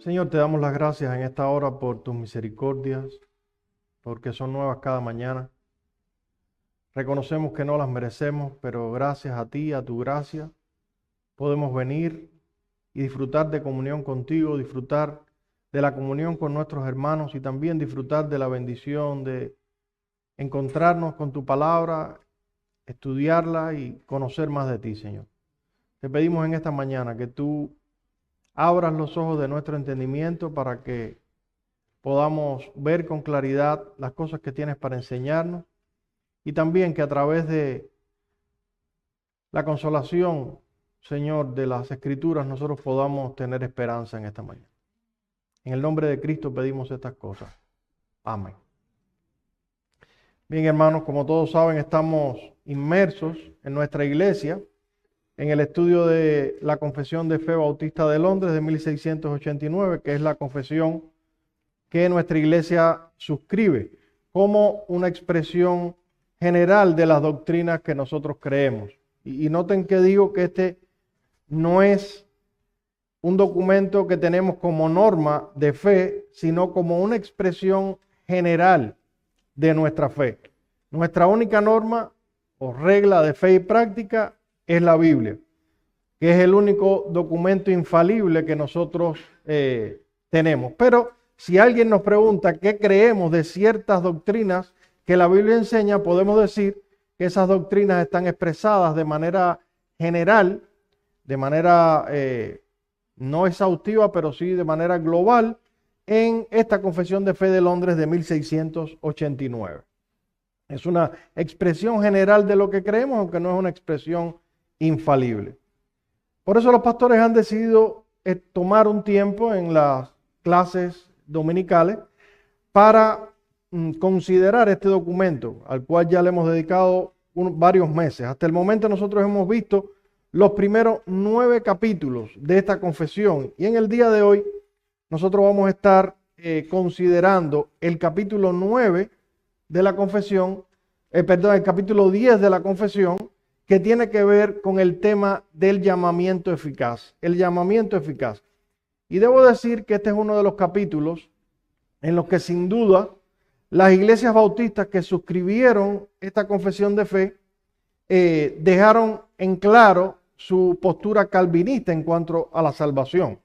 Señor, te damos las gracias en esta hora por tus misericordias, porque son nuevas cada mañana. Reconocemos que no las merecemos, pero gracias a ti, a tu gracia, podemos venir y disfrutar de comunión contigo, disfrutar de la comunión con nuestros hermanos y también disfrutar de la bendición de encontrarnos con tu palabra, estudiarla y conocer más de ti, Señor. Te pedimos en esta mañana que tú abras los ojos de nuestro entendimiento para que podamos ver con claridad las cosas que tienes para enseñarnos y también que a través de la consolación, Señor, de las Escrituras nosotros podamos tener esperanza en esta mañana. En el nombre de Cristo pedimos estas cosas. Amén. Bien, hermanos, como todos saben, estamos inmersos en nuestra iglesia en el estudio de la Confesión de Fe Bautista de Londres de 1689, que es la confesión que nuestra iglesia suscribe como una expresión general de las doctrinas que nosotros creemos. Y noten que digo que este no es un documento que tenemos como norma de fe, sino como una expresión general de nuestra fe. Nuestra única norma o regla de fe y práctica es la Biblia, que es el único documento infalible que nosotros tenemos. Pero si alguien nos pregunta qué creemos de ciertas doctrinas que la Biblia enseña, podemos decir que esas doctrinas están expresadas de manera general, de manera no exhaustiva, pero sí de manera global, en esta Confesión de Fe de Londres de 1689. Es una expresión general de lo que creemos, aunque no es una expresión infalible. Por eso los pastores han decidido tomar un tiempo en las clases dominicales para considerar este documento, al cual ya le hemos dedicado varios meses. Hasta el momento nosotros hemos visto los primeros 9 capítulos de esta confesión y en el día de hoy nosotros vamos a estar considerando el capítulo 9 de la confesión, el capítulo 10 de la confesión, que tiene que ver con el tema del llamamiento eficaz. El llamamiento eficaz. Y debo decir que este es uno de los capítulos en los que sin duda las iglesias bautistas que suscribieron esta confesión de fe dejaron en claro su postura calvinista en cuanto a la salvación.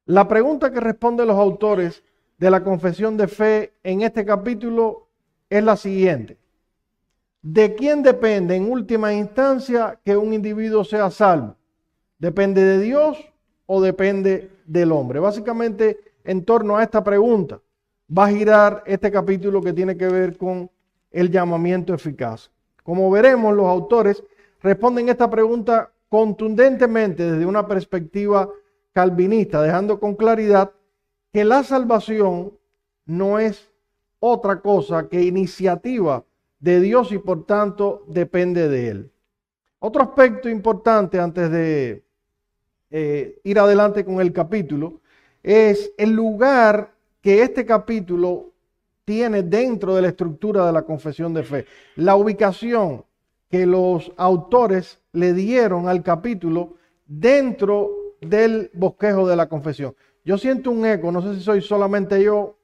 La pregunta que responden los autores de la confesión de fe en este capítulo es la siguiente. ¿De quién depende en última instancia que un individuo sea salvo? ¿Depende de Dios o depende del hombre? Básicamente, en torno a esta pregunta va a girar este capítulo que tiene que ver con el llamamiento eficaz. Como veremos, los autores responden esta pregunta contundentemente desde una perspectiva calvinista, dejando con claridad que la salvación no es otra cosa que iniciativa de Dios y por tanto depende de Él. Otro aspecto importante antes de ir adelante con el capítulo es el lugar que este capítulo tiene dentro de la estructura de la confesión de fe. La ubicación que los autores le dieron al capítulo dentro del bosquejo de la confesión. Yo siento un eco, no sé si soy solamente yo.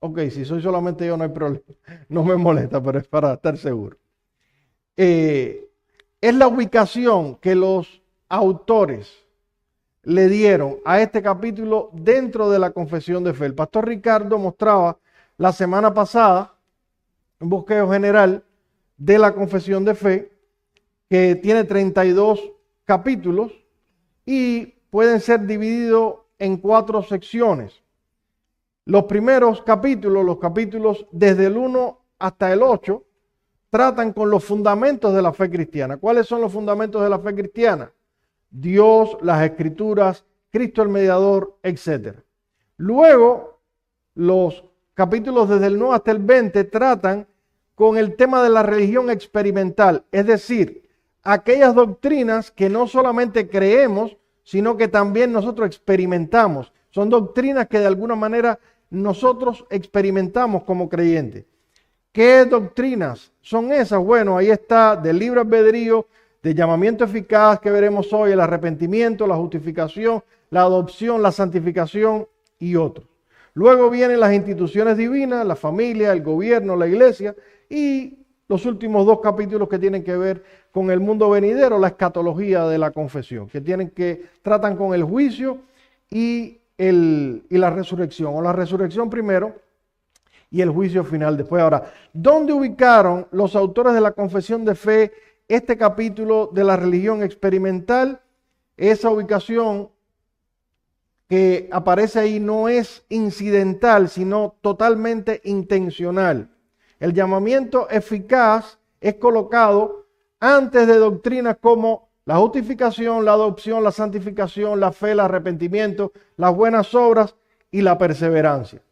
Ok, si soy solamente yo no hay problema, no me molesta, pero es para estar seguro. Es la ubicación que los autores le dieron a este capítulo dentro de la confesión de fe. El pastor Ricardo mostraba la semana pasada un bosquejo general de la confesión de fe que tiene 32 capítulos y pueden ser divididos en 4 secciones. Los primeros capítulos, los capítulos desde el 1 hasta el 8, tratan con los fundamentos de la fe cristiana. ¿Cuáles son los fundamentos de la fe cristiana? Dios, las Escrituras, Cristo el mediador, etc. Luego, los capítulos desde el 9 hasta el 20 tratan con el tema de la religión experimental, es decir, aquellas doctrinas que no solamente creemos, sino que también nosotros experimentamos. Son doctrinas que de alguna manera nosotros experimentamos como creyentes. ¿Qué doctrinas son esas? Bueno, ahí está del libre albedrío, del llamamiento eficaz que veremos hoy, el arrepentimiento, la justificación, la adopción, la santificación y otros. Luego vienen las instituciones divinas, la familia, el gobierno, la iglesia y los últimos dos capítulos que tienen que ver con el mundo venidero, la escatología de la confesión, que tratan con el juicio y la resurrección, o la resurrección primero y el juicio final después. Ahora, ¿dónde ubicaron los autores de la confesión de fe este capítulo de la religión experimental? Esa ubicación que aparece ahí no es incidental, sino totalmente intencional. El llamamiento eficaz es colocado antes de doctrinas como la justificación, la adopción, la santificación, la fe, el arrepentimiento, las buenas obras y la perseverancia.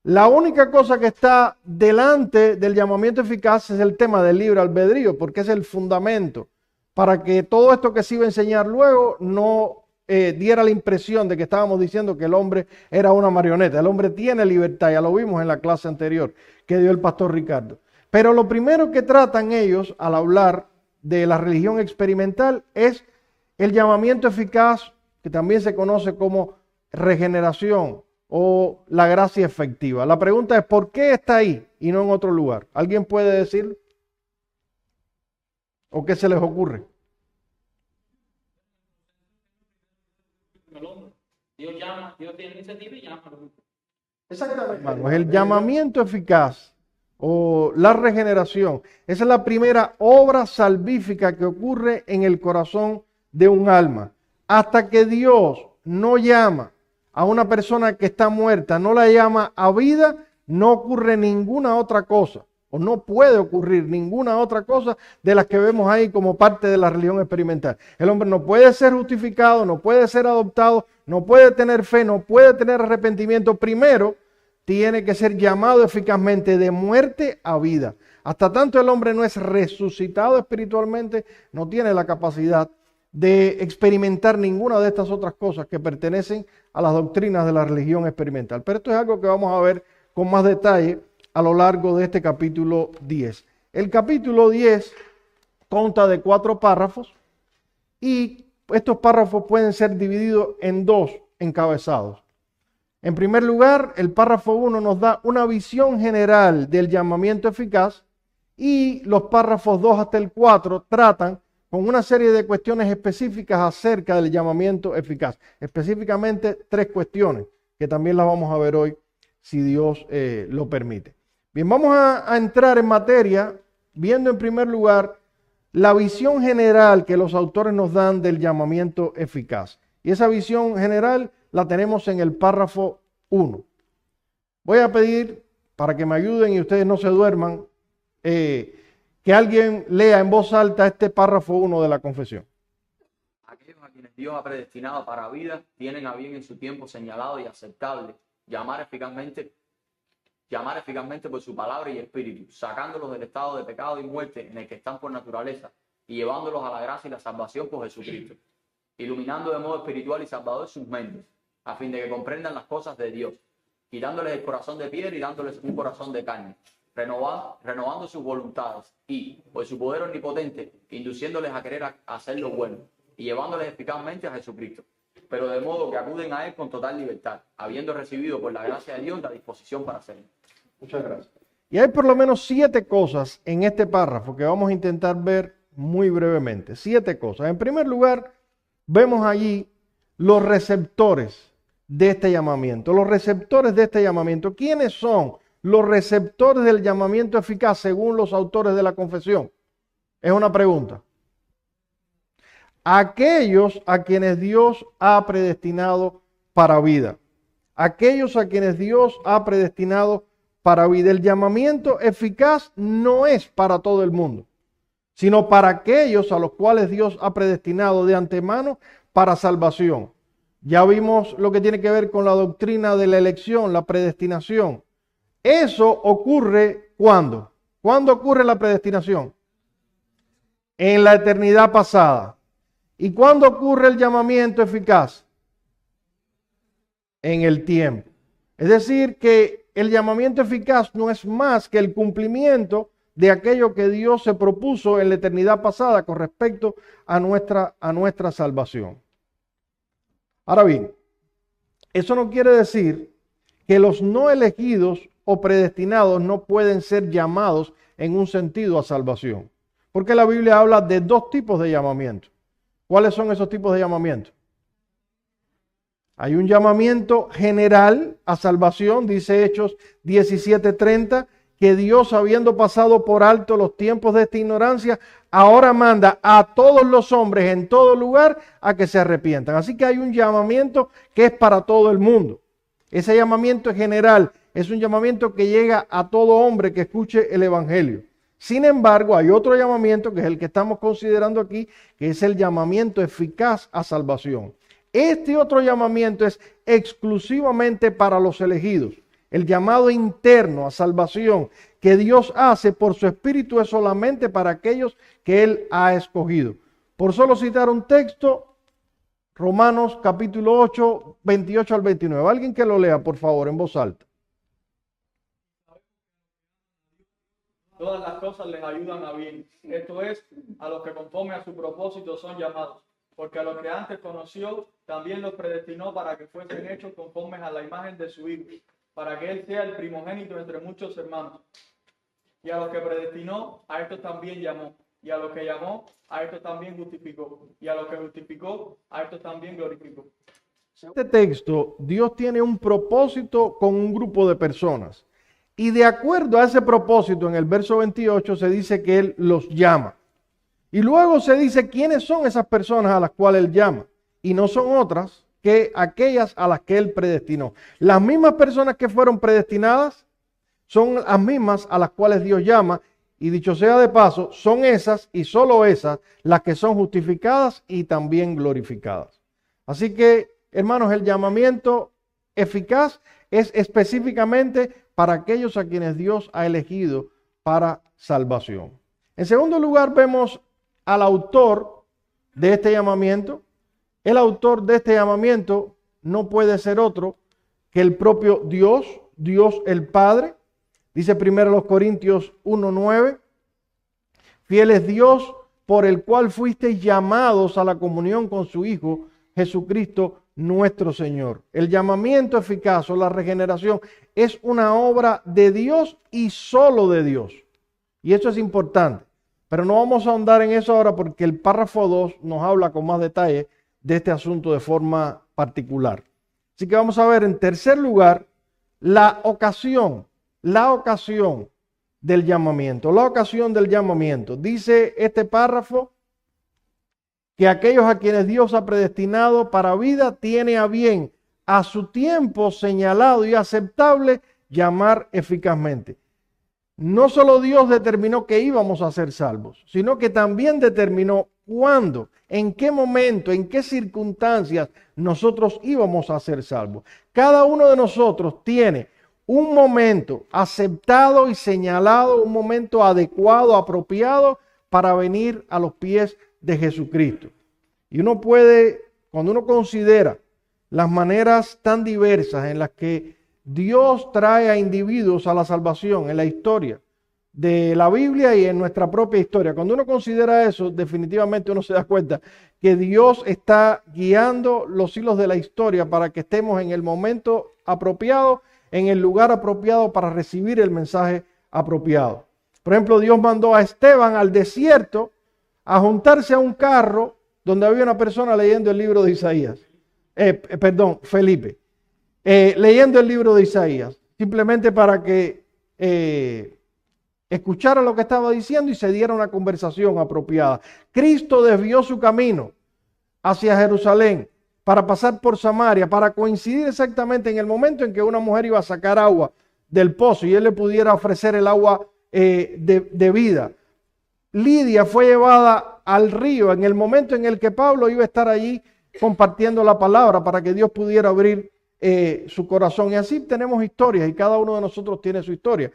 La única cosa que está delante del llamamiento eficaz es el tema del libre albedrío, porque es el fundamento para que todo esto que se iba a enseñar luego no diera la impresión de que estábamos diciendo que el hombre era una marioneta. El hombre tiene libertad, ya lo vimos en la clase anterior que dio el pastor Ricardo. Pero lo primero que tratan ellos al hablar de la religión experimental es el llamamiento eficaz, que también se conoce como regeneración o la gracia efectiva. La pregunta es, ¿por qué está ahí y no en otro lugar? ¿Alguien puede decir? ¿O qué se les ocurre? Dios llama, Dios tiene iniciativa y llama. Exactamente. Hermanos, el llamamiento eficaz o la regeneración, esa es la primera obra salvífica que ocurre en el corazón de un alma. Hasta que Dios no llama a una persona que está muerta, no la llama a vida, no ocurre ninguna otra cosa, o no puede ocurrir ninguna otra cosa de las que vemos ahí como parte de la religión experimental. El hombre no puede ser justificado, no puede ser adoptado, no puede tener fe, no puede tener arrepentimiento. Primero, tiene que ser llamado eficazmente de muerte a vida. Hasta tanto el hombre no es resucitado espiritualmente, no tiene la capacidad de experimentar ninguna de estas otras cosas que pertenecen a las doctrinas de la religión experimental. Pero esto es algo que vamos a ver con más detalle a lo largo de este capítulo 10. El capítulo 10 consta de 4 párrafos y estos párrafos pueden ser divididos en 2 encabezados. En primer lugar, el párrafo 1 nos da una visión general del llamamiento eficaz y los párrafos 2 hasta el 4 tratan con una serie de cuestiones específicas acerca del llamamiento eficaz. Específicamente 3 cuestiones que también las vamos a ver hoy si Dios lo permite. Bien, vamos a entrar en materia viendo en primer lugar la visión general que los autores nos dan del llamamiento eficaz. Y esa visión general la tenemos en el párrafo 1. Voy a pedir, para que me ayuden y ustedes no se duerman, que alguien lea en voz alta este párrafo 1 de la confesión. Aquellos a quienes Dios ha predestinado para vida tienen a bien en su tiempo señalado y aceptable llamar eficazmente por su palabra y espíritu, sacándolos del estado de pecado y muerte en el que están por naturaleza y llevándolos a la gracia y la salvación por Jesucristo, iluminando de modo espiritual y salvador sus mentes, a fin de que comprendan las cosas de Dios, quitándoles el corazón de piedra y dándoles un corazón de carne, renovando sus voluntades y, por su poder omnipotente, induciéndoles a querer hacer lo bueno y llevándoles eficazmente a Jesucristo, pero de modo que acuden a Él con total libertad, habiendo recibido por la gracia de Dios la disposición para hacerlo. Muchas gracias. Y hay por lo menos 7 cosas en este párrafo que vamos a intentar ver muy brevemente. 7 cosas. En primer lugar, vemos allí los receptores de este llamamiento. Los receptores de este llamamiento. ¿Quiénes son los receptores del llamamiento eficaz según los autores de la confesión? Es una pregunta. Aquellos a quienes Dios ha predestinado para vida. Aquellos a quienes Dios ha predestinado para vida. El llamamiento eficaz no es para todo el mundo, sino para aquellos a los cuales Dios ha predestinado de antemano para salvación. Ya vimos lo que tiene que ver con la doctrina de la elección, la predestinación. Eso ocurre ¿cuándo? ¿Cuándo ocurre la predestinación? En la eternidad pasada. ¿Y cuándo ocurre el llamamiento eficaz? En el tiempo. Es decir, que el llamamiento eficaz no es más que el cumplimiento de aquello que Dios se propuso en la eternidad pasada con respecto a nuestra salvación. Ahora bien, Eso no quiere decir que los no elegidos o predestinados no pueden ser llamados en un sentido a salvación. Porque la Biblia habla de dos tipos de llamamiento. ¿Cuáles son esos tipos de llamamiento? Hay un llamamiento general a salvación, dice Hechos 17:30, que Dios, habiendo pasado por alto los tiempos de esta ignorancia, ahora manda a todos los hombres en todo lugar a que se arrepientan. Así que hay un llamamiento que es para todo el mundo. Ese llamamiento es general, es un llamamiento que llega a todo hombre que escuche el evangelio. Sin embargo, hay otro llamamiento, que es el que estamos considerando aquí, que es el llamamiento eficaz a salvación. Este otro llamamiento es exclusivamente para los elegidos. El llamado interno a salvación que Dios hace por su Espíritu es solamente para aquellos que Él ha escogido. Por solo citar un texto, Romanos capítulo 8, 28 al 29. Alguien que lo lea, por favor, en voz alta. Todas las cosas les ayudan a bien. Esto es, a los que conforme a su propósito son llamados. Porque a los que antes conoció, también los predestinó para que fuesen hechos conformes a la imagen de su Hijo, para que Él sea el primogénito entre muchos hermanos. Y a los que predestinó, a estos también llamó. Y a los que llamó, a estos también justificó. Y a los que justificó, a estos también glorificó. Este texto, Dios tiene un propósito con un grupo de personas. Y de acuerdo a ese propósito, en el verso 28 se dice que Él los llama. Y luego se dice quiénes son esas personas a las cuales Él llama. Y no son otras que aquellas a las que Él predestinó. Las mismas personas que fueron predestinadas son las mismas a las cuales Dios llama. Y dicho sea de paso, son esas y solo esas las que son justificadas y también glorificadas. Así que, hermanos, el llamamiento eficaz es específicamente para aquellos a quienes Dios ha elegido para salvación. En segundo lugar, vemos al autor de este llamamiento. El autor de este llamamiento no puede ser otro que el propio Dios, Dios el Padre. Dice primero los Corintios 1:9, fiel es Dios por el cual fuisteis llamados a la comunión con su Hijo Jesucristo nuestro Señor. El llamamiento eficaz o la regeneración es una obra de Dios y solo de Dios. Y eso es importante. Pero no vamos a ahondar en eso ahora porque el párrafo 2 nos habla con más detalle de este asunto de forma particular. Así que vamos a ver en tercer lugar la ocasión del llamamiento. La ocasión del llamamiento. Dice este párrafo que aquellos a quienes Dios ha predestinado para vida tiene a bien a su tiempo señalado y aceptable llamar eficazmente. No solo Dios determinó que íbamos a ser salvos, sino que también determinó cuándo, en qué momento, en qué circunstancias nosotros íbamos a ser salvos. Cada uno de nosotros tiene un momento aceptado y señalado, un momento adecuado, apropiado para venir a los pies de Jesucristo. Y uno puede, cuando uno considera las maneras tan diversas en las que Dios trae a individuos a la salvación en la historia de la Biblia y en nuestra propia historia, cuando uno considera eso, definitivamente uno se da cuenta que Dios está guiando los hilos de la historia para que estemos en el momento apropiado, en el lugar apropiado para recibir el mensaje apropiado. Por ejemplo, Dios mandó a Esteban al desierto a juntarse a un carro donde había una persona leyendo el libro de Isaías. Felipe. Leyendo el libro de Isaías, simplemente para que escuchara lo que estaba diciendo y se diera una conversación apropiada. Cristo desvió su camino hacia Jerusalén para pasar por Samaria, para coincidir exactamente en el momento en que una mujer iba a sacar agua del pozo y él le pudiera ofrecer el agua de vida. Lidia fue llevada al río en el momento en el que Pablo iba a estar allí compartiendo la palabra para que Dios pudiera abrir su corazón. Y así tenemos historias y cada uno de nosotros tiene su historia.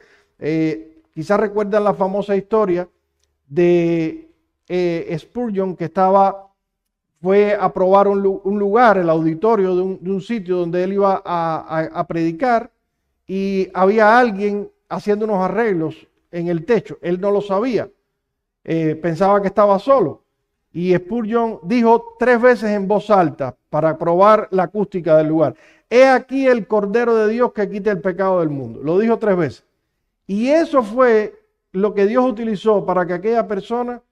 Quizás recuerdan la famosa historia de Spurgeon, que fue a probar un lugar, el auditorio de un sitio donde él iba a predicar, y había alguien haciendo unos arreglos en el techo. Él no lo sabía, pensaba que estaba solo. Y Spurgeon dijo 3 veces en voz alta para probar la acústica del lugar: he aquí el Cordero de Dios que quita el pecado del mundo. Lo dijo 3 veces. Y eso fue lo que Dios utilizó para que aquella persona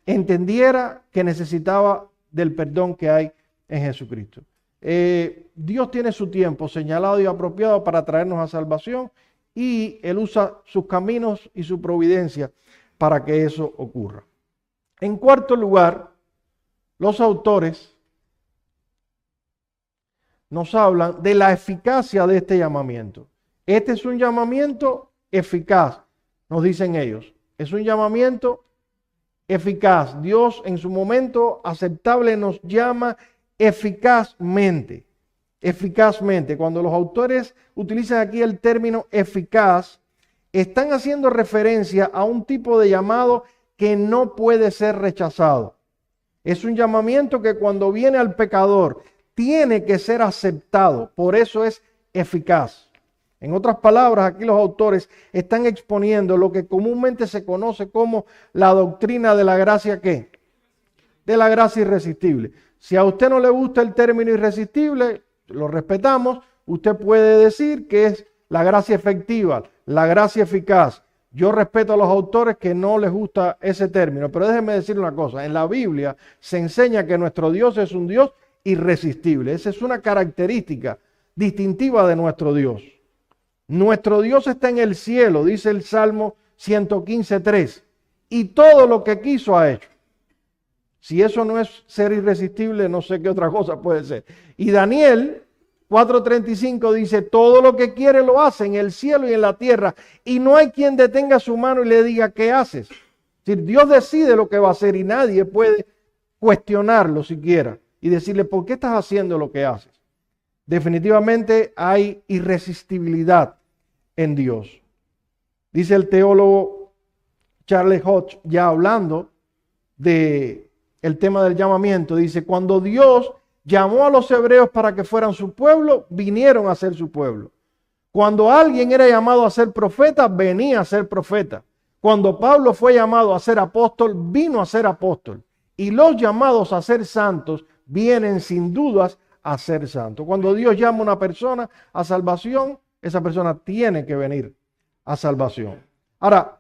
entendiera que necesitaba del perdón que hay en Jesucristo. Dios tiene su tiempo señalado y apropiado para traernos a salvación, y Él usa sus caminos y su providencia para que eso ocurra. En cuarto lugar, los autores nos hablan de la eficacia de este llamamiento. Este es un llamamiento eficaz, nos dicen ellos. Es un llamamiento eficaz. Dios en su momento aceptable nos llama eficazmente. Eficazmente. Cuando los autores utilizan aquí el término eficaz, están haciendo referencia a un tipo de llamado que no puede ser rechazado. Es un llamamiento que cuando viene al pecador tiene que ser aceptado. Por eso es eficaz. En otras palabras, aquí los autores están exponiendo lo que comúnmente se conoce como la doctrina de la gracia, ¿qué? De la gracia irresistible. Si a usted no le gusta el término irresistible, lo respetamos. Usted puede decir que es la gracia efectiva, la gracia eficaz. Yo respeto a los autores que no les gusta ese término, pero déjenme decir una cosa. En la Biblia se enseña que nuestro Dios es un Dios irresistible. Esa es una característica distintiva de nuestro Dios. Nuestro Dios está en el cielo, dice el Salmo 115:3, y todo lo que quiso ha hecho. Si eso no es ser irresistible, no sé qué otra cosa puede ser. Y Daniel 4:35 dice: todo lo que quiere lo hace en el cielo y en la tierra, y no hay quien detenga su mano y le diga ¿qué haces? Es decir, Dios decide lo que va a hacer y nadie puede cuestionarlo siquiera y decirle ¿por qué estás haciendo lo que haces? Definitivamente hay irresistibilidad en Dios. Dice el teólogo Charles Hodge, ya hablando de el tema del llamamiento, dice: cuando Dios llamó a los hebreos para que fueran su pueblo, vinieron a ser su pueblo. Cuando alguien era llamado a ser profeta, venía a ser profeta. Cuando Pablo fue llamado a ser apóstol, vino a ser apóstol. Y los llamados a ser santos vienen sin dudas a ser santos. Cuando Dios llama a una persona a salvación, esa persona tiene que venir a salvación. Ahora,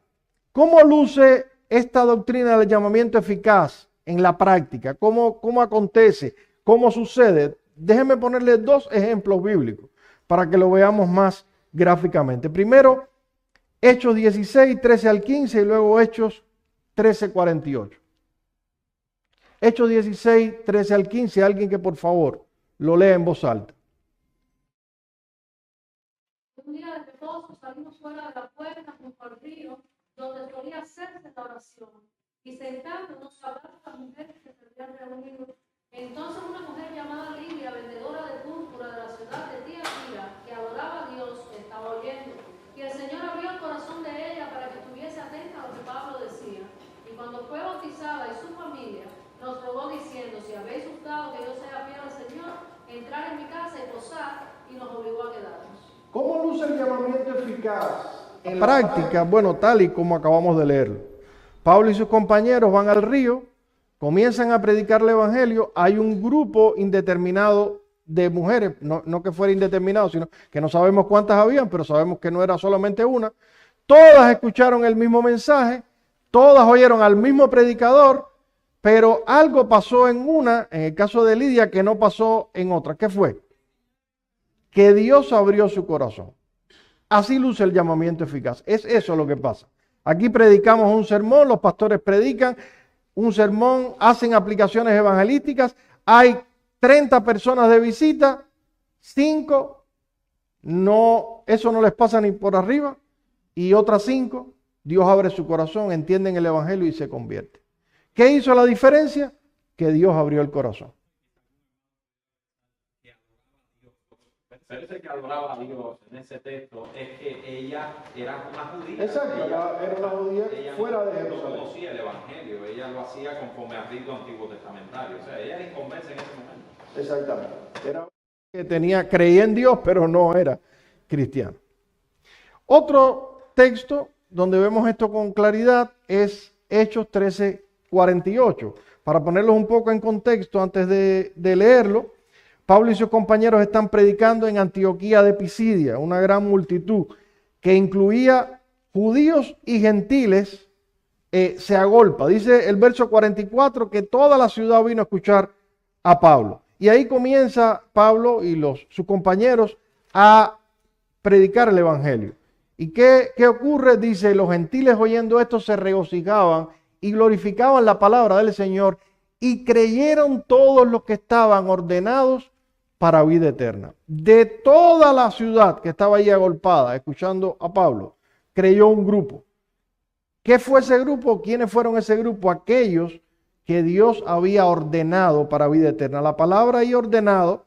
¿cómo luce esta doctrina del llamamiento eficaz en la práctica? ¿Cómo acontece? ¿Cómo sucede? Déjenme ponerles 2 ejemplos bíblicos para que lo veamos más gráficamente. Primero, Hechos 16, 13 al 15 y luego Hechos 13, 48. Hechos 16, 13 al 15, alguien que por favor lo lea en voz alta. Un día de reposo salimos fuera de la puerta junto al río, donde solía hacerse la oración, y sentándonos hablamos a las mujeres que se habían reunido. Entonces una mujer llamada Lidia, vendedora de púrpura de la ciudad de Tiatira, que adoraba a Dios, estaba oyendo. Y el Señor abrió el corazón de ella para que estuviese atenta a lo que Pablo decía. Y cuando fue bautizada y su familia, nos rogó diciendo: si habéis gustado que yo sea fiel al Señor, entrar en mi casa y posar, y nos obligó a quedarnos. ¿Cómo luce el llamamiento eficaz en la práctica? Bueno, tal y como acabamos de leerlo. Pablo y sus compañeros van al río, comienzan a predicar el evangelio. Hay un grupo indeterminado de mujeres, no que fuera indeterminado, sino que no sabemos cuántas habían, pero sabemos que no era solamente una. Todas escucharon el mismo mensaje, todas oyeron al mismo predicador, pero algo pasó en una, en el caso de Lidia, que no pasó en otra. ¿Qué fue? Que Dios abrió su corazón. Así luce el llamamiento eficaz. Es eso lo que pasa. Aquí predicamos un sermón, los pastores predican un sermón, hacen aplicaciones evangelísticas, hay 30 personas de visita, 5, no, eso no les pasa ni por arriba, y otras 5, Dios abre su corazón, entienden el evangelio y se convierte. ¿Qué hizo la diferencia? Que Dios abrió el corazón. Parece que adoraba a Dios en ese texto es que ella era una judía. Exacto, era una judía fuera de Jerusalén. Jerusalén. No conocía el evangelio, ella lo hacía conforme al rito antiguo testamentario. O sea, ella era inconversa en ese momento. Exactamente. Era que creía en Dios, pero no era cristiano. Otro texto donde vemos esto con claridad es Hechos 13:48. Para ponerlos un poco en contexto antes de leerlo, Pablo y sus compañeros están predicando en Antioquía de Pisidia, una gran multitud que incluía judíos y gentiles, se agolpa. Dice el verso 44 que toda la ciudad vino a escuchar a Pablo. Y ahí comienza Pablo y sus compañeros a predicar el evangelio. ¿Y qué ocurre? Dice, los gentiles oyendo esto se regocijaban y glorificaban la palabra del Señor, y creyeron todos los que estaban ordenados para vida eterna. De toda la ciudad que estaba ahí agolpada, escuchando a Pablo, creyó un grupo. ¿Qué fue ese grupo? ¿Quiénes fueron ese grupo? Aquellos que Dios había ordenado para vida eterna. La palabra ahí ordenado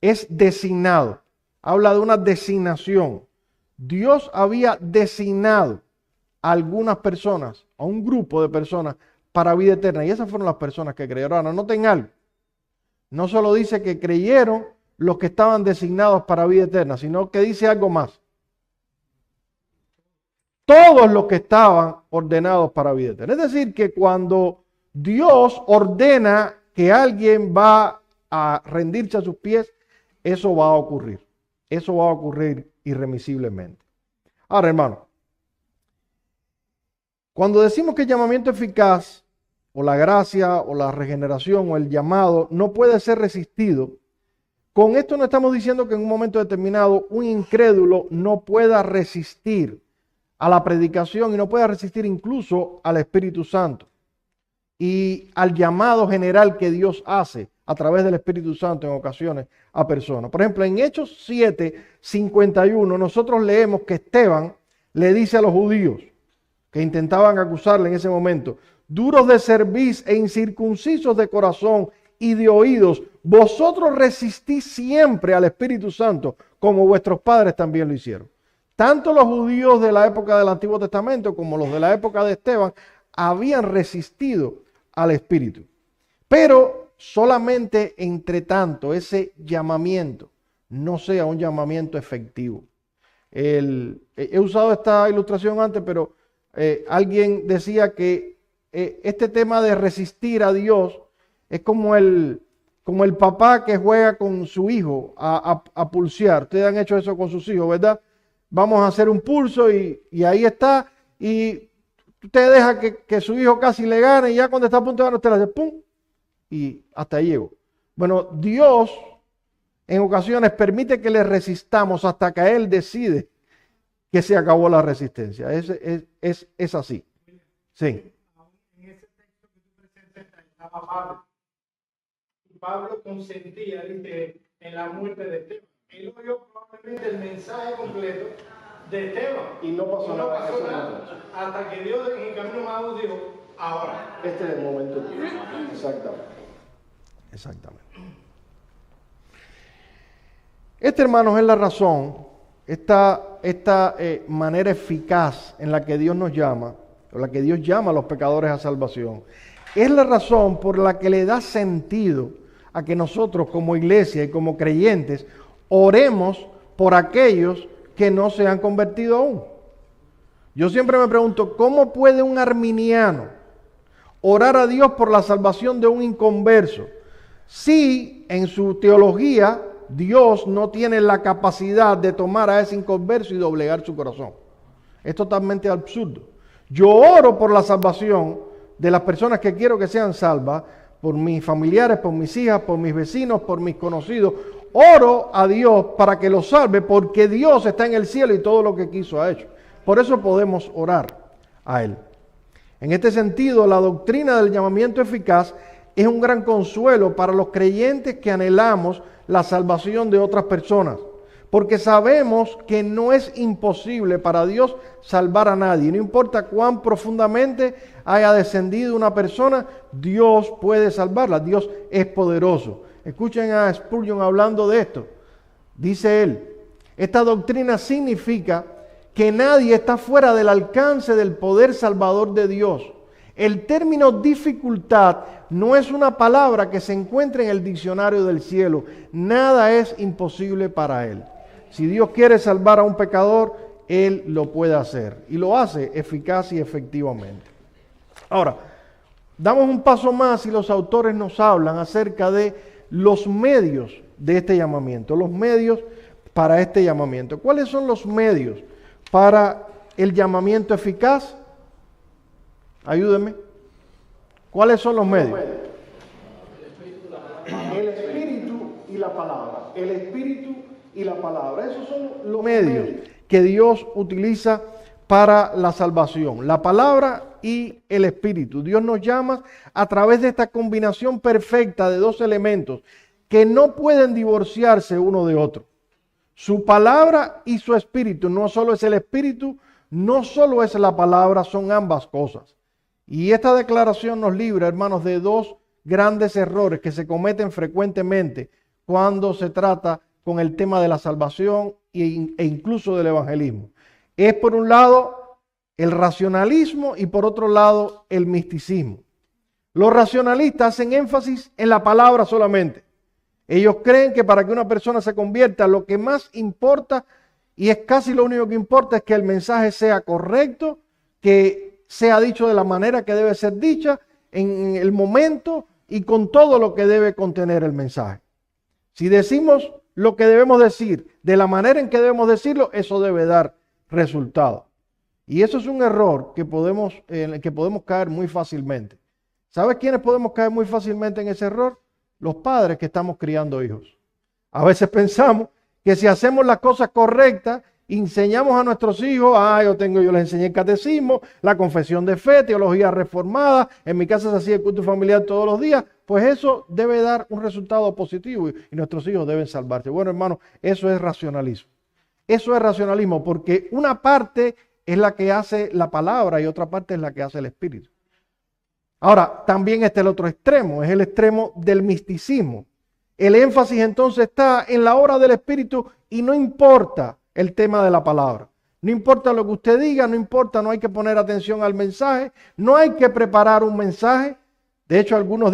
es designado. Habla de una designación. Dios había designado a algunas personas, a un grupo de personas para vida eterna. Y esas fueron las personas que creyeron. Ahora, noten algo. No solo dice que creyeron los que estaban designados para vida eterna, sino que dice algo más. Todos los que estaban ordenados para vida eterna. Es decir, que cuando Dios ordena que alguien va a rendirse a sus pies, eso va a ocurrir. Eso va a ocurrir irremisiblemente. Ahora, hermano, cuando decimos que el llamamiento eficaz, o la gracia, o la regeneración, o el llamado, no puede ser resistido, con esto no estamos diciendo que en un momento determinado un incrédulo no pueda resistir a la predicación y no pueda resistir incluso al Espíritu Santo y al llamado general que Dios hace a través del Espíritu Santo en ocasiones a personas. Por ejemplo, en Hechos 7:51 nosotros leemos que Esteban le dice a los judíos que intentaban acusarle en ese momento: duros de cerviz e incircuncisos de corazón y de oídos, vosotros resistís siempre al Espíritu Santo, como vuestros padres también lo hicieron. Tanto los judíos de la época del Antiguo Testamento como los de la época de Esteban habían resistido al Espíritu. Pero solamente entre tanto ese llamamiento no sea un llamamiento efectivo. He usado esta ilustración antes, pero alguien decía que este tema de resistir a Dios es como el papá que juega con su hijo a pulsear. Ustedes han hecho eso con sus hijos, ¿verdad? Vamos a hacer un pulso y ahí está. Y usted deja que su hijo casi le gane y ya cuando está a punto de ganar, usted le hace ¡pum! Y hasta ahí llegó. Bueno, Dios en ocasiones permite que le resistamos hasta que Él decide que se acabó la resistencia. Es así. Sí. En ese texto que tú presentas estaba Pablo. Y Pablo consentía, dice, en la muerte de Esteban. Él oyó probablemente el mensaje completo de Esteban. Y no pasó nada. Hasta que Dios en el camino más dijo, ahora. Este es el momento. Exactamente. Esta, hermanos, es la razón, esta manera eficaz en la que Dios nos llama, o la que Dios llama a los pecadores a salvación, es la razón por la que le da sentido a que nosotros como iglesia y como creyentes oremos por aquellos que no se han convertido aún. Yo siempre me pregunto, ¿cómo puede un arminiano orar a Dios por la salvación de un inconverso si en su teología Dios no tiene la capacidad de tomar a ese inconverso y doblegar su corazón? Es totalmente absurdo. Yo oro por la salvación de las personas que quiero que sean salvas, por mis familiares, por mis hijas, por mis vecinos, por mis conocidos. Oro a Dios para que los salve, porque Dios está en el cielo y todo lo que quiso ha hecho. Por eso podemos orar a Él. En este sentido, la doctrina del llamamiento eficaz es un gran consuelo para los creyentes que anhelamos la salvación de otras personas, porque sabemos que no es imposible para Dios salvar a nadie. No importa cuán profundamente haya descendido una persona, Dios puede salvarla. Dios es poderoso. Escuchen a Spurgeon hablando de esto. Dice él, esta doctrina significa que nadie está fuera del alcance del poder salvador de Dios. El término dificultad no es una palabra que se encuentre en el diccionario del cielo. Nada es imposible para Él. Si Dios quiere salvar a un pecador, Él lo puede hacer. Y lo hace eficaz y efectivamente. Ahora, damos un paso más y los autores nos hablan acerca de los medios de este llamamiento, los medios para este llamamiento. ¿Cuáles son los medios para el llamamiento eficaz? Ayúdenme. ¿Cuáles son los medios? El Espíritu y la palabra. El Espíritu y la palabra. Esos son los medios que Dios utiliza para la salvación. La palabra y el Espíritu. Dios nos llama a través de esta combinación perfecta de dos elementos que no pueden divorciarse uno de otro. Su palabra y su Espíritu. No solo es el Espíritu, no solo es la palabra, son ambas cosas. Y esta declaración nos libra, hermanos, de dos grandes errores que se cometen frecuentemente cuando se trata con el tema de la salvación e incluso del evangelismo. Es por un lado el racionalismo y por otro lado el misticismo. Los racionalistas hacen énfasis en la palabra solamente. Ellos creen que para que una persona se convierta, lo que más importa, y es casi lo único que importa, es que el mensaje sea correcto, que sea dicho de la manera que debe ser dicha, en el momento y con todo lo que debe contener el mensaje. Si decimos lo que debemos decir, de la manera en que debemos decirlo, eso debe dar resultado. Y eso es un error en el que podemos caer muy fácilmente. ¿Sabes quiénes podemos caer muy fácilmente en ese error? Los padres que estamos criando hijos. A veces pensamos que si hacemos las cosas correctas, enseñamos a nuestros hijos, yo les enseñé el catecismo, la confesión de fe, teología reformada, en mi casa se hacía el culto familiar todos los días, pues eso debe dar un resultado positivo y nuestros hijos deben salvarse. Bueno, hermano, eso es racionalismo. Eso es racionalismo, porque una parte es la que hace la palabra y otra parte es la que hace el Espíritu. Ahora, también está el otro extremo, es el extremo del misticismo. El énfasis entonces está en la obra del Espíritu y no importa el tema de la palabra. No importa lo que usted diga, no importa, no hay que poner atención al mensaje, no hay que preparar un mensaje. De hecho, algunos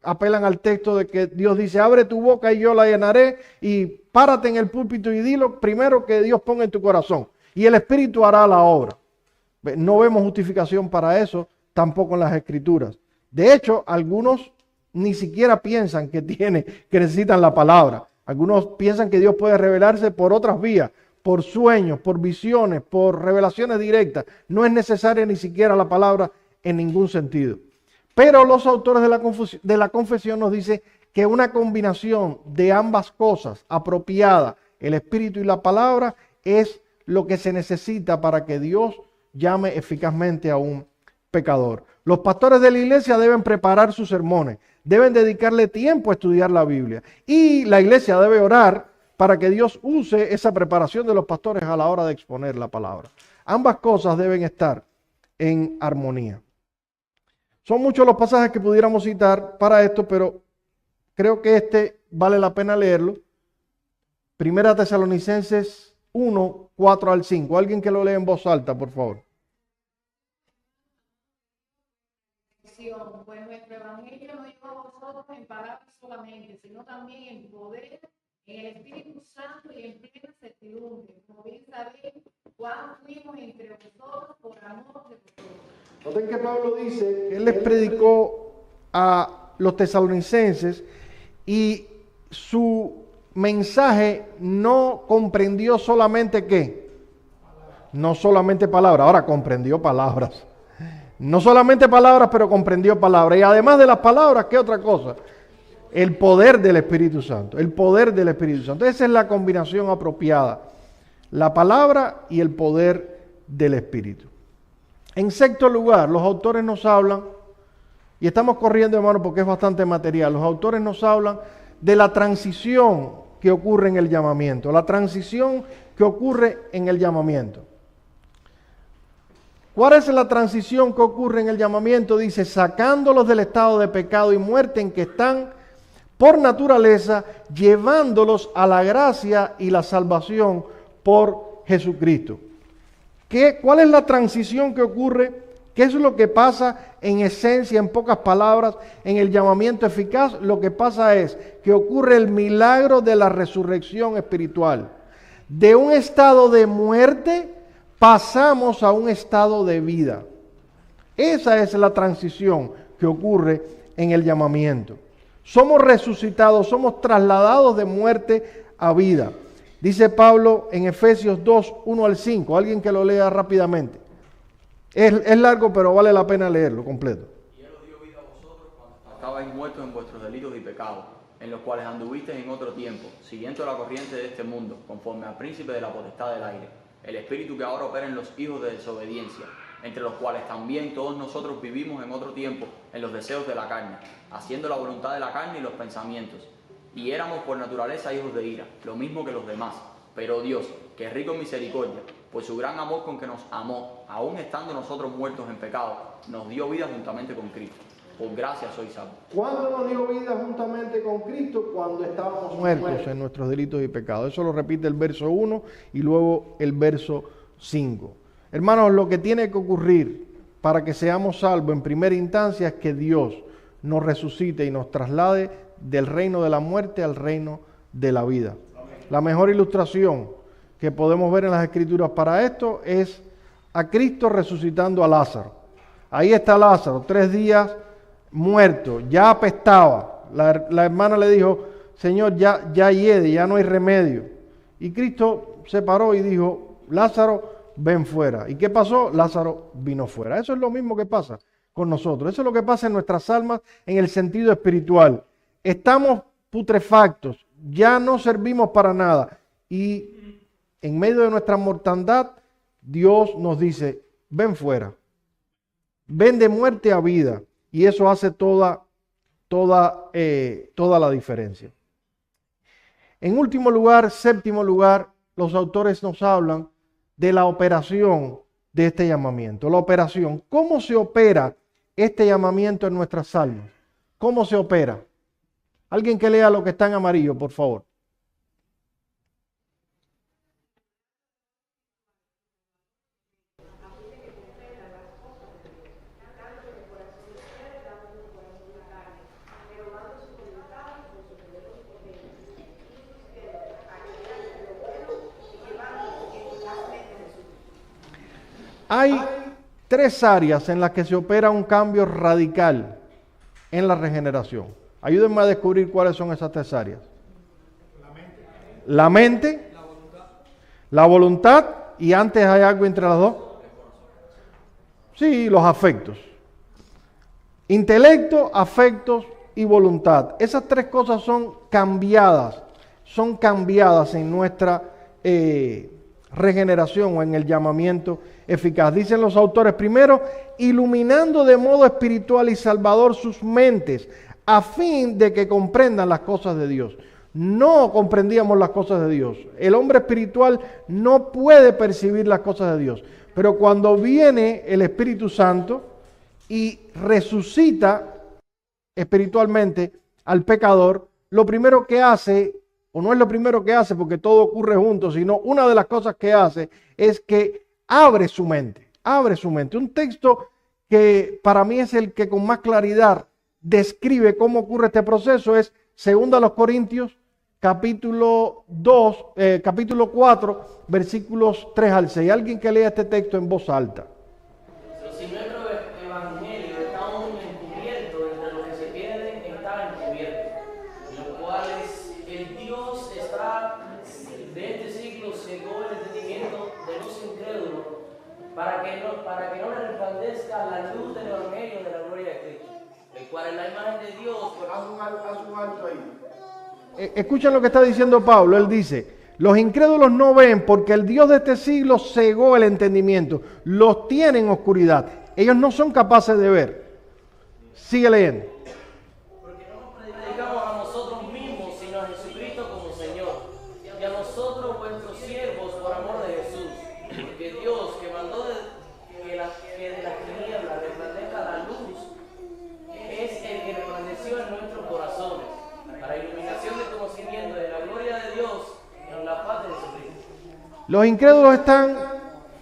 apelan al texto de que Dios dice, abre tu boca y yo la llenaré, y párate en el púlpito y dilo primero que Dios ponga en tu corazón, y el Espíritu hará la obra. No vemos justificación para eso, tampoco en las Escrituras. De hecho, algunos ni siquiera piensan que necesitan la palabra. Algunos piensan que Dios puede revelarse por otras vías, por sueños, por visiones, por revelaciones directas. No es necesaria ni siquiera la palabra en ningún sentido. Pero los autores de la confesión nos dicen que una combinación de ambas cosas apropiada, el Espíritu y la palabra, es lo que se necesita para que Dios llame eficazmente a un pecador. Los pastores de la iglesia deben preparar sus sermones, deben dedicarle tiempo a estudiar la Biblia, y la iglesia debe orar para que Dios use esa preparación de los pastores a la hora de exponer la palabra. Ambas cosas deben estar en armonía. Son muchos los pasajes que pudiéramos citar para esto, pero creo que este vale la pena leerlo. Primera Tesalonicenses 1, 4 al 5. Alguien que lo lea en voz alta, por favor. Pues nuestro evangelio no llegó a vosotros en palabras solamente, sino también en poder, en el Espíritu Santo y en plena certidumbre, como bien sabéis, cuando fuimos entre vosotros por amor de vosotros. Noten que Pablo dice que él les predicó a los tesalonicenses y su mensaje no comprendió solamente ¿qué? No solamente palabras, ahora comprendió palabras. No solamente palabras, pero comprendió palabras. Y además de las palabras, ¿qué otra cosa? El poder del Espíritu Santo. El poder del Espíritu Santo. Esa es la combinación apropiada. La palabra y el poder del Espíritu. En sexto lugar, los autores nos hablan, y estamos corriendo, hermano, porque es bastante material. Los autores nos hablan de la transición que ocurre en el llamamiento. La transición que ocurre en el llamamiento. ¿Cuál es la transición que ocurre en el llamamiento? Dice, sacándolos del estado de pecado y muerte en que están por naturaleza, llevándolos a la gracia y la salvación por Jesucristo. ¿Cuál es la transición que ocurre? ¿Qué es lo que pasa en esencia, en pocas palabras, en el llamamiento eficaz? Lo que pasa es que ocurre el milagro de la resurrección espiritual. De un estado de muerte pasamos a un estado de vida. Esa es la transición que ocurre en el llamamiento. Somos resucitados, somos trasladados de muerte a vida. Dice Pablo en Efesios 2, 1 al 5. Alguien que lo lea rápidamente. Es largo, pero vale la pena leerlo completo. Y Él os dio vida a vosotros cuando estabais muertos en vuestros delitos y pecados, en los cuales anduvisteis en otro tiempo, siguiendo la corriente de este mundo, conforme al príncipe de la potestad del aire, el espíritu que ahora opera en los hijos de desobediencia, entre los cuales también todos nosotros vivimos en otro tiempo en los deseos de la carne, haciendo la voluntad de la carne y los pensamientos. Y éramos por naturaleza hijos de ira, lo mismo que los demás. Pero Dios, que es rico en misericordia, por su gran amor con que nos amó, aun estando nosotros muertos en pecado, nos dio vida juntamente con Cristo. Por gracia sois salvos. ¿Cuándo nos dio vida juntamente con Cristo? Cuando estábamos muertos en nuestros delitos y pecados. Eso lo repite el verso 1 y luego el verso 5. Hermanos, lo que tiene que ocurrir para que seamos salvos en primera instancia es que Dios nos resucite y nos traslade del reino de la muerte al reino de la vida. La mejor ilustración que podemos ver en las Escrituras para esto es a Cristo resucitando a Lázaro. Ahí está Lázaro, 3 días muerto, ya apestaba. La hermana le dijo, Señor, ya hiede, ya no hay remedio. Y Cristo se paró y dijo, Lázaro, ven fuera. ¿Y qué pasó? Lázaro vino fuera. Eso es lo mismo que pasa con nosotros. Eso es lo que pasa en nuestras almas en el sentido espiritual. Estamos putrefactos, ya no servimos para nada. Y en medio de nuestra mortandad, Dios nos dice, ven fuera. Ven de muerte a vida. Y eso hace toda la diferencia. En último lugar, séptimo lugar, los autores nos hablan de la operación de este llamamiento. La operación. ¿Cómo se opera este llamamiento en nuestras almas? ¿Cómo se opera? Alguien que lea lo que está en amarillo, por favor. Hay 3 áreas en las que se opera un cambio radical en la regeneración. Ayúdenme a descubrir cuáles son esas 3 áreas. La mente, la voluntad, y antes hay algo entre las dos. Sí, los afectos. Intelecto, afectos y voluntad. Esas 3 cosas son cambiadas en nuestra regeneración o en el llamamiento eficaz. Dicen los autores, primero, iluminando de modo espiritual y salvador sus mentes, a fin de que comprendan las cosas de Dios. No comprendíamos las cosas de Dios. El hombre espiritual no puede percibir las cosas de Dios. Pero cuando viene el Espíritu Santo y resucita espiritualmente al pecador, lo primero que hace, o no es lo primero que hace porque todo ocurre junto, sino una de las cosas que hace es que abre su mente. Un texto que para mí es el que con más claridad describe cómo ocurre este proceso es 2 Corintios capítulo 4, versículos 3 al 6. Alguien que lea este texto en voz alta. Pero si nuestro evangelio está aún encubierto, entre los que se pierden está encubierto, los cuales el Dios de este siglo cegó el entendimiento de los incrédulos, para que no le resplandezca la luz del evangelio de la gloria de Cristo, el cual es la imagen de Dios. Haz un alto ahí. Escuchen lo que está diciendo Pablo. Él dice, los incrédulos no ven porque el Dios de este siglo cegó el entendimiento. Los tiene en oscuridad. Ellos no son capaces de ver. Sigue leyendo. Porque no nos predicamos a nosotros mismos, sino a Jesucristo como Señor, y a nosotros vuestros siervos por amor de Jesús. Porque Dios, que mandó que de las tinieblas resplandezca la luz, es el que resplandeció en nuestros corazones, para iluminación del conocimiento de la gloria de Dios en la paz de Jesucristo. Los incrédulos están,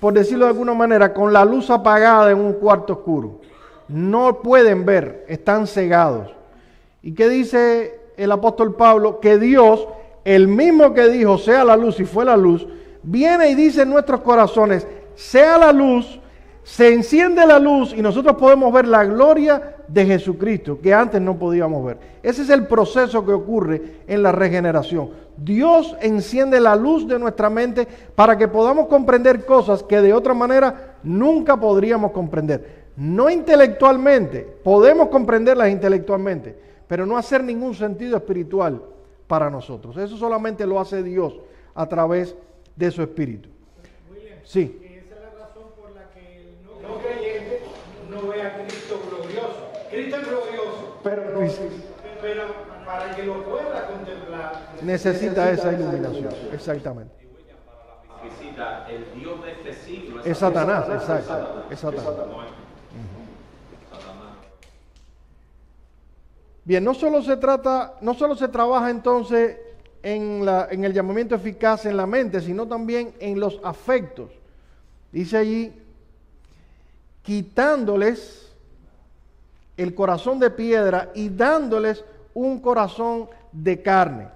por decirlo de alguna manera, con la luz apagada en un cuarto oscuro. No pueden ver, están cegados. ¿Y qué dice el apóstol Pablo? Que Dios, el mismo que dijo, sea la luz y fue la luz, viene y dice en nuestros corazones, sea la luz, se enciende la luz y nosotros podemos ver la gloria de Jesucristo que antes no podíamos ver. Ese es el proceso que ocurre en la regeneración. Dios enciende la luz de nuestra mente para que podamos comprender cosas que de otra manera nunca podríamos comprender. No intelectualmente, podemos comprenderlas intelectualmente, pero no hacer ningún sentido espiritual para nosotros. Eso solamente lo hace Dios a través de su Espíritu. William, Sí. esa es la razón por la que el no creyente no ve a Cristo glorioso. Cristo es glorioso, pero para que lo pueda contemplar Necesita esa iluminación, exactamente. Visita el Dios de este siglo. Es Satanás, exacto. Es Satanás. Satanás. Bien, no solo se trabaja entonces en el llamamiento eficaz en la mente, sino también en los afectos. Dice allí, quitándoles el corazón de piedra y dándoles un corazón de carne.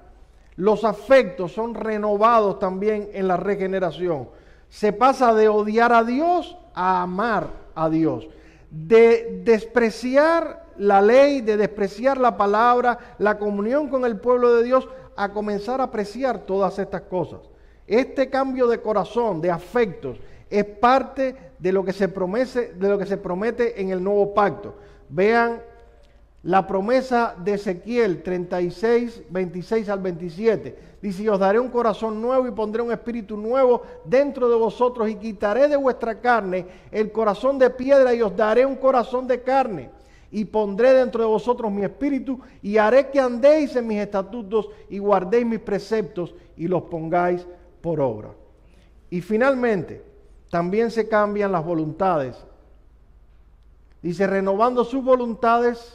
Los afectos son renovados también en la regeneración. Se pasa de odiar a Dios a amar a Dios, de despreciar la ley, de despreciar la palabra, la comunión con el pueblo de Dios, a comenzar a apreciar todas estas cosas. Este cambio de corazón, de afectos, es parte de lo que se promete en el nuevo pacto. Vean la promesa de Ezequiel 36, 26 al 27. Dice, os daré un corazón nuevo y pondré un espíritu nuevo dentro de vosotros y quitaré de vuestra carne el corazón de piedra y os daré un corazón de carne. Y pondré dentro de vosotros mi espíritu y haré que andéis en mis estatutos y guardéis mis preceptos y los pongáis por obra. Y finalmente, también se cambian las voluntades. Dice, renovando sus voluntades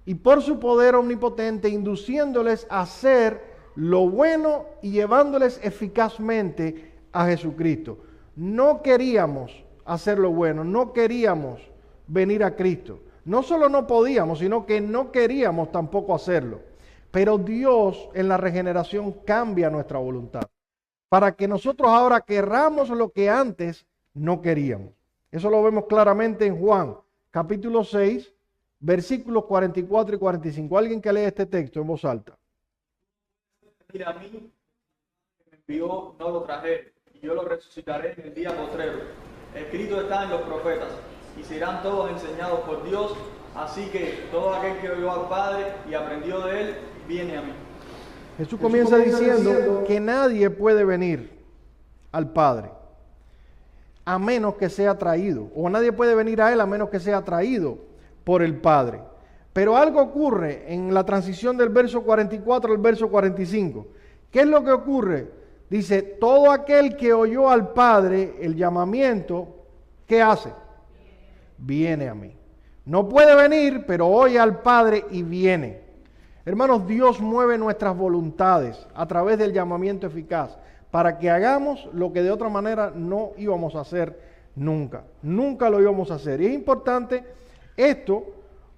y por su poder omnipotente, induciéndoles a hacer lo bueno y llevándoles eficazmente a Jesucristo. No queríamos hacer lo bueno, no queríamos venir a Cristo. No solo no podíamos, sino que no queríamos tampoco hacerlo. Pero Dios en la regeneración cambia nuestra voluntad para que nosotros ahora querramos lo que antes no queríamos. Eso lo vemos claramente en Juan, capítulo 6, versículos 44 y 45. Alguien que lee este texto en voz alta. Mira, a mí que me envió no lo traje, y yo lo resucitaré en el día postrero. Escrito está en los profetas, y serán todos enseñados por Dios, así que todo aquel que oyó al Padre y aprendió de él, viene a mí. Jesús comienza diciendo que nadie puede venir al Padre a menos que sea traído, o nadie puede venir a él a menos que sea traído por el Padre. Pero algo ocurre en la transición del verso 44 al verso 45. ¿Qué es lo que ocurre? Dice, todo aquel que oyó al Padre el llamamiento, ¿qué hace? Viene a mí. No puede venir, pero oye al Padre y viene. Hermanos, Dios mueve nuestras voluntades a través del llamamiento eficaz para que hagamos lo que de otra manera no íbamos a hacer nunca. Nunca lo íbamos a hacer. Y es importante esto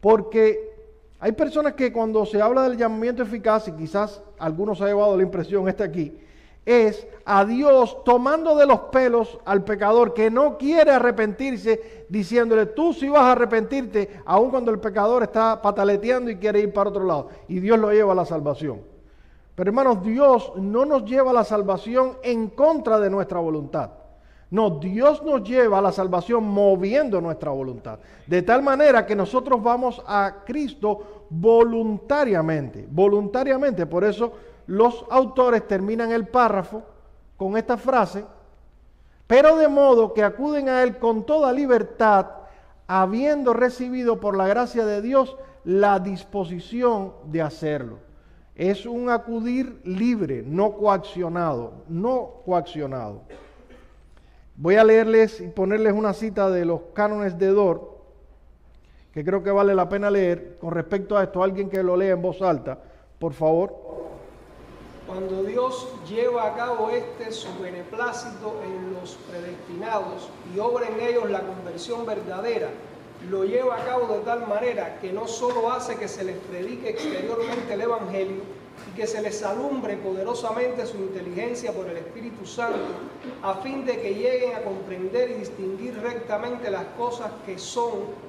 porque hay personas que cuando se habla del llamamiento eficaz, y quizás algunos ha llevado la impresión aquí, es a Dios tomando de los pelos al pecador que no quiere arrepentirse, diciéndole, tú sí vas a arrepentirte, aun cuando el pecador está pataleteando y quiere ir para otro lado, y Dios lo lleva a la salvación. Pero hermanos, Dios no nos lleva a la salvación en contra de nuestra voluntad. No, Dios nos lleva a la salvación moviendo nuestra voluntad. De tal manera que nosotros vamos a Cristo voluntariamente. Voluntariamente. Por eso los autores terminan el párrafo con esta frase. Pero de modo que acuden a Él con toda libertad, habiendo recibido por la gracia de Dios la disposición de hacerlo. Es un acudir libre, no coaccionado. No coaccionado. Voy a leerles y ponerles una cita de los cánones de Dort, que creo que vale la pena leer con respecto a esto. Alguien que lo lea en voz alta, por favor. Cuando Dios lleva a cabo su beneplácito en los predestinados y obra en ellos la conversión verdadera, lo lleva a cabo de tal manera que no solo hace que se les predique exteriormente el Evangelio, y que se les alumbre poderosamente su inteligencia por el Espíritu Santo, a fin de que lleguen a comprender y distinguir rectamente las cosas que son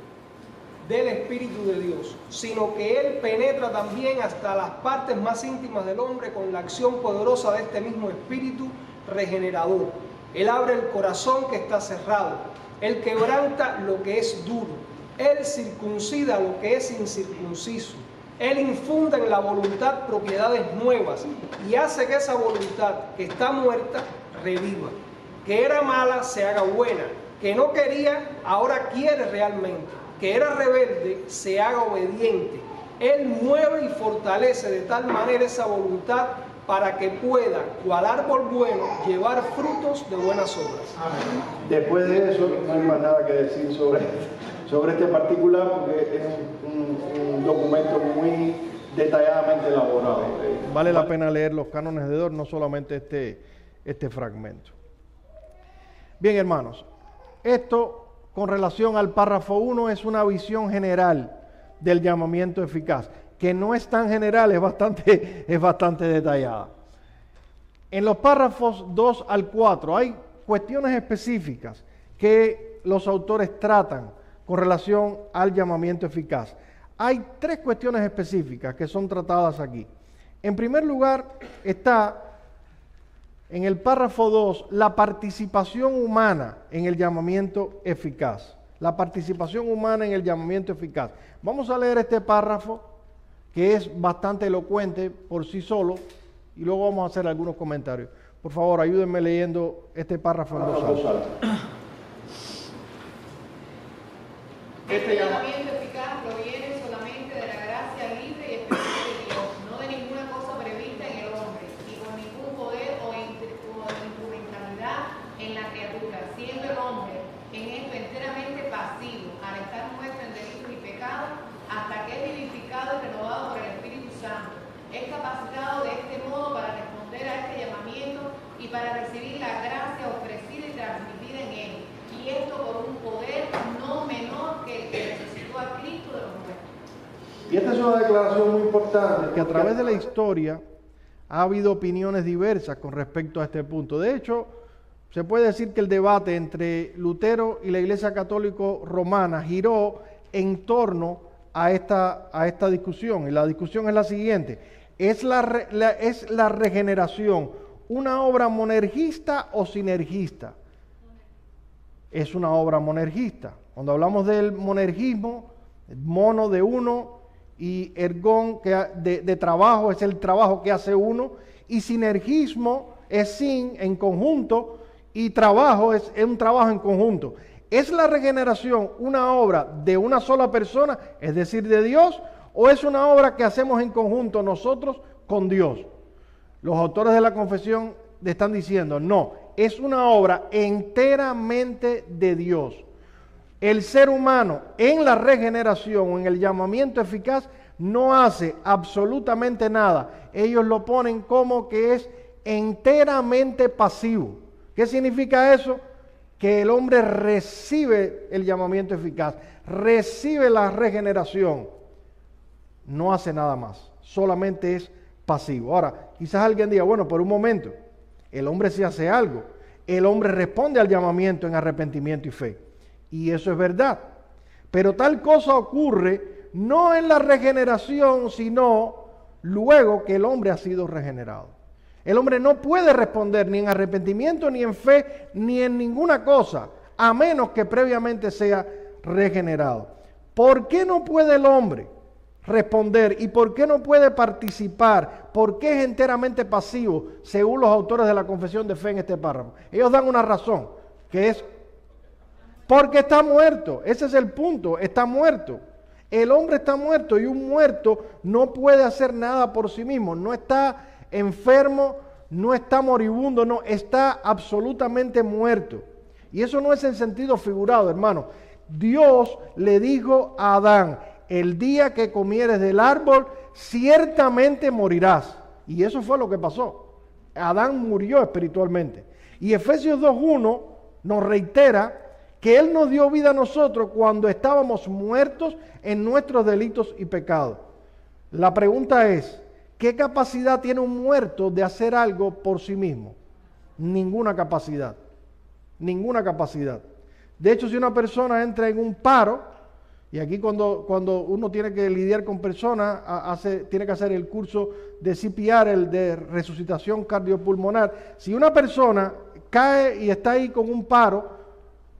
del Espíritu de Dios, sino que Él penetra también hasta las partes más íntimas del hombre con la acción poderosa de este mismo Espíritu regenerador. Él abre el corazón que está cerrado, Él quebranta lo que es duro, Él circuncida lo que es incircunciso, Él infunde en la voluntad propiedades nuevas y hace que esa voluntad que está muerta reviva, que era mala se haga buena, que no quería ahora quiere realmente, que era rebelde se haga obediente. Él mueve y fortalece de tal manera esa voluntad para que pueda, cual árbol bueno, llevar frutos de buenas obras. Amén. Después de eso, no hay más nada que decir sobre este particular, porque es un documento muy detalladamente elaborado. Vale la pena leer los cánones de Dort, no solamente este fragmento. Bien, hermanos, esto con relación al párrafo 1 es una visión general del llamamiento eficaz, que no es tan general, es bastante detallada. En los párrafos 2 al 4 hay cuestiones específicas que los autores tratan con relación al llamamiento eficaz. Hay 3 cuestiones específicas que son tratadas aquí. En primer lugar está en el párrafo 2 la participación humana en el llamamiento eficaz. La participación humana en el llamamiento eficaz. Vamos a leer este párrafo que es bastante elocuente por sí solo y luego vamos a hacer algunos comentarios. Por favor, ayúdenme leyendo este párrafo en voz alta. Este llamamiento eficaz proviene solamente de la gracia libre y especial de Dios, no de ninguna cosa prevista en el hombre, ni con ningún poder o instrumentalidad en la criatura, siendo el hombre en esto enteramente pasivo, al estar muerto en delitos y pecados, hasta que es vivificado y renovado por el Espíritu Santo. Es capacitado de este modo para responder a este llamamiento y para recibir la gracia ofrecida y transmitida en él, y esto por un poder no menor que el que resucitó a Cristo de los muertos. Y esta es una declaración muy importante, que a través de la historia ha habido opiniones diversas con respecto a este punto. De hecho, se puede decir que el debate entre Lutero y la Iglesia Católica Romana giró en torno a esta discusión. Y la discusión es la siguiente: ¿es la regeneración una obra monergista o sinergista? Es una obra monergista. Cuando hablamos del monergismo, mono de uno y ergón de trabajo, es el trabajo que hace uno, y sinergismo es sin, en conjunto, y trabajo es un trabajo en conjunto. ¿Es la regeneración una obra de una sola persona, es decir, de Dios, o es una obra que hacemos en conjunto nosotros con Dios? Los autores de la confesión están diciendo, no, es una obra enteramente de Dios. El ser humano en la regeneración o en el llamamiento eficaz no hace absolutamente nada. Ellos lo ponen como que es enteramente pasivo. ¿Qué significa eso? Que el hombre recibe el llamamiento eficaz, recibe la regeneración, no hace nada más, solamente es pasivo. Ahora, quizás alguien diga, bueno, por un momento, el hombre sí hace algo, el hombre responde al llamamiento en arrepentimiento y fe, y eso es verdad, pero tal cosa ocurre no en la regeneración, sino luego que el hombre ha sido regenerado. El hombre no puede responder ni en arrepentimiento, ni en fe, ni en ninguna cosa, a menos que previamente sea regenerado. ¿Por qué no puede el hombre responder y por qué no puede participar? ¿Por qué es enteramente pasivo, según los autores de la confesión de fe en este párrafo? Ellos dan una razón, que es porque está muerto. Ese es el punto, está muerto. El hombre está muerto y un muerto no puede hacer nada por sí mismo, no está enfermo, no está moribundo, no, está absolutamente muerto. Y eso no es en sentido figurado, hermano. Dios le dijo a Adán, el día que comieres del árbol, ciertamente morirás. Y eso fue lo que pasó. Adán murió espiritualmente. Y Efesios 2:1 nos reitera que Él nos dio vida a nosotros cuando estábamos muertos en nuestros delitos y pecados. La pregunta es, ¿qué capacidad tiene un muerto de hacer algo por sí mismo? Ninguna capacidad. Ninguna capacidad. De hecho, si una persona entra en un paro Y aquí cuando uno tiene que lidiar con personas, tiene que hacer el curso de CPR, el de resucitación cardiopulmonar. Si una persona cae y está ahí con un paro,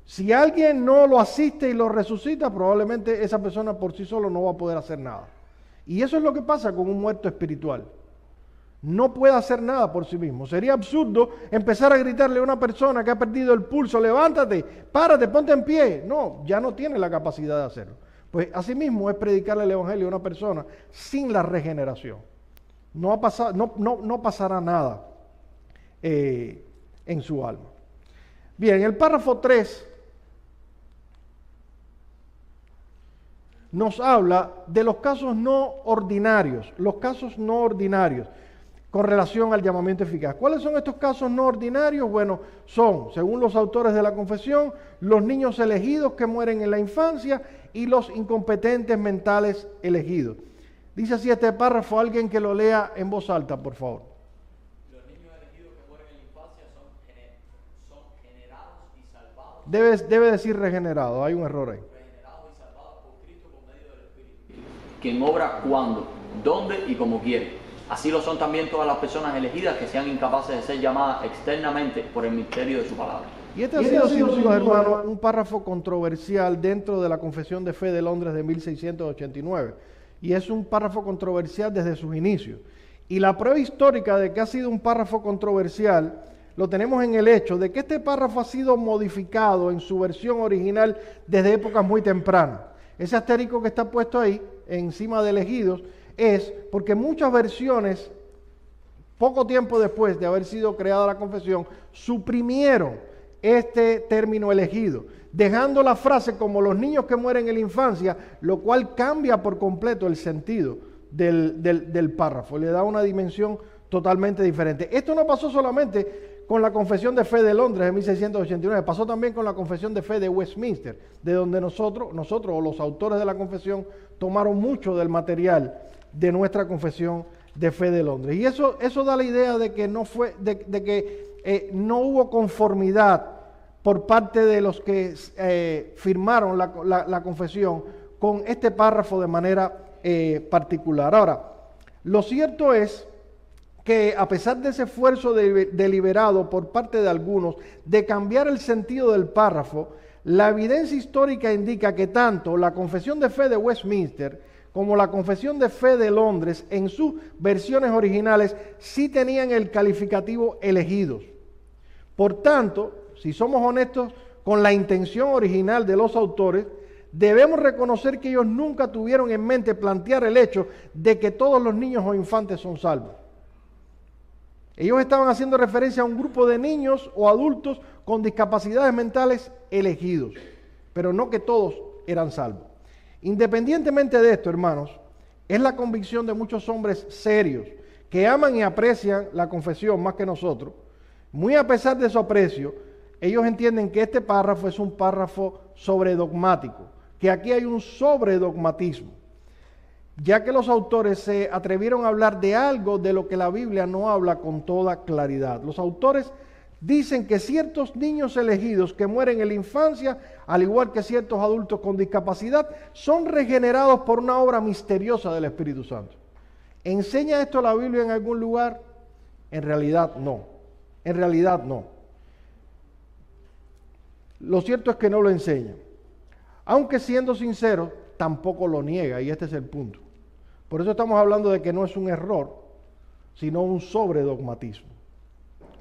si alguien no lo asiste y lo resucita, probablemente esa persona por sí solo no va a poder hacer nada. Y eso es lo que pasa con un muerto espiritual. No puede hacer nada por sí mismo. Sería absurdo empezar a gritarle a una persona que ha perdido el pulso: levántate, párate, ponte en pie. No, ya no tiene la capacidad de hacerlo. Pues asimismo es predicarle el evangelio a una persona sin la regeneración. No pasará nada en su alma. Bien, el párrafo 3 nos habla de los casos no ordinarios, con relación al llamamiento eficaz. ¿Cuáles son estos casos no ordinarios? Bueno, son, según los autores de la confesión, los niños elegidos que mueren en la infancia y los incompetentes mentales elegidos. Dice así este párrafo, alguien que lo lea en voz alta, por favor. Los niños elegidos que mueren en la infancia son generados y salvados. Debe decir regenerado, hay un error ahí. Regenerados y salvados por Cristo por medio del Espíritu. Quien obra cuando, dónde y como quiere. Así lo son también todas las personas elegidas que sean incapaces de ser llamadas externamente por el misterio de su palabra. Y este ha sido, sin duda, hermano, un párrafo controversial dentro de la Confesión de Fe de Londres de 1689. Y es un párrafo controversial desde sus inicios. Y la prueba histórica de que ha sido un párrafo controversial lo tenemos en el hecho de que este párrafo ha sido modificado en su versión original desde épocas muy tempranas. Ese asterisco que está puesto ahí, encima de elegidos, es porque muchas versiones, poco tiempo después de haber sido creada la confesión, suprimieron este término elegido, dejando la frase como los niños que mueren en la infancia, lo cual cambia por completo el sentido del párrafo, le da una dimensión totalmente diferente. Esto no pasó solamente con la Confesión de Fe de Londres de 1689, pasó también con la Confesión de Fe de Westminster, de donde nosotros o los autores de la confesión tomaron mucho del material de nuestra Confesión de Fe de Londres. Y eso da la idea de que no hubo conformidad por parte de los que firmaron la confesión con este párrafo de manera particular. Ahora, lo cierto es que a pesar de ese esfuerzo deliberado por parte de algunos de cambiar el sentido del párrafo, la evidencia histórica indica que tanto la Confesión de Fe de Westminster como la Confesión de Fe de Londres, en sus versiones originales, sí tenían el calificativo elegidos. Por tanto, si somos honestos con la intención original de los autores, debemos reconocer que ellos nunca tuvieron en mente plantear el hecho de que todos los niños o infantes son salvos. Ellos estaban haciendo referencia a un grupo de niños o adultos con discapacidades mentales elegidos, pero no que todos eran salvos. Independientemente de esto, hermanos, es la convicción de muchos hombres serios que aman y aprecian la confesión más que nosotros. Muy a pesar de su aprecio, ellos entienden que este párrafo es un párrafo sobredogmático, que aquí hay un sobredogmatismo, ya que los autores se atrevieron a hablar de algo de lo que la Biblia no habla con toda claridad. Los autores dicen que ciertos niños elegidos que mueren en la infancia, al igual que ciertos adultos con discapacidad, son regenerados por una obra misteriosa del Espíritu Santo. ¿Enseña esto la Biblia en algún lugar? En realidad no. En realidad no. Lo cierto es que no lo enseña. Aunque siendo sincero, tampoco lo niega, y este es el punto. Por eso estamos hablando de que no es un error, sino un sobredogmatismo.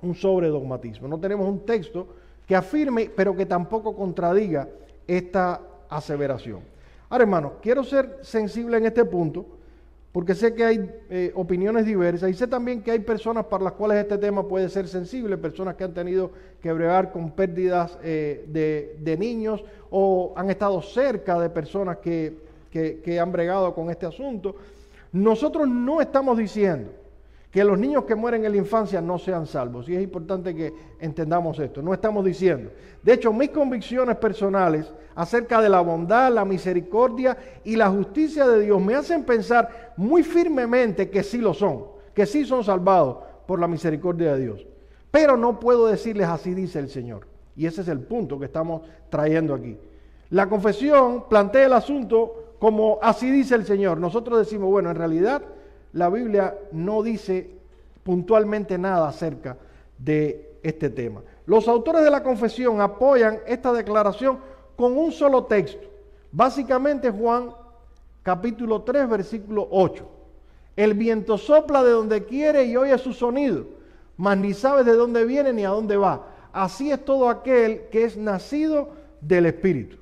Un sobredogmatismo. No tenemos un texto que afirme, pero que tampoco contradiga esta aseveración. Ahora, hermanos, quiero ser sensible en este punto, porque sé que hay opiniones diversas, y sé también que hay personas para las cuales este tema puede ser sensible, personas que han tenido que bregar con pérdidas de niños, o han estado cerca de personas que han bregado con este asunto. Nosotros no estamos diciendo que los niños que mueren en la infancia no sean salvos. Y es importante que entendamos esto. No estamos diciendo. De hecho, mis convicciones personales acerca de la bondad, la misericordia y la justicia de Dios me hacen pensar muy firmemente que sí lo son, que sí son salvados por la misericordia de Dios. Pero no puedo decirles así dice el Señor. Y ese es el punto que estamos trayendo aquí. La confesión plantea el asunto como así dice el Señor. Nosotros decimos, bueno, en realidad la Biblia no dice puntualmente nada acerca de este tema. Los autores de la confesión apoyan esta declaración con un solo texto. Básicamente Juan capítulo 3, versículo 8. El viento sopla de donde quiere y oye su sonido, mas ni sabes de dónde viene ni a dónde va. Así es todo aquel que es nacido del Espíritu.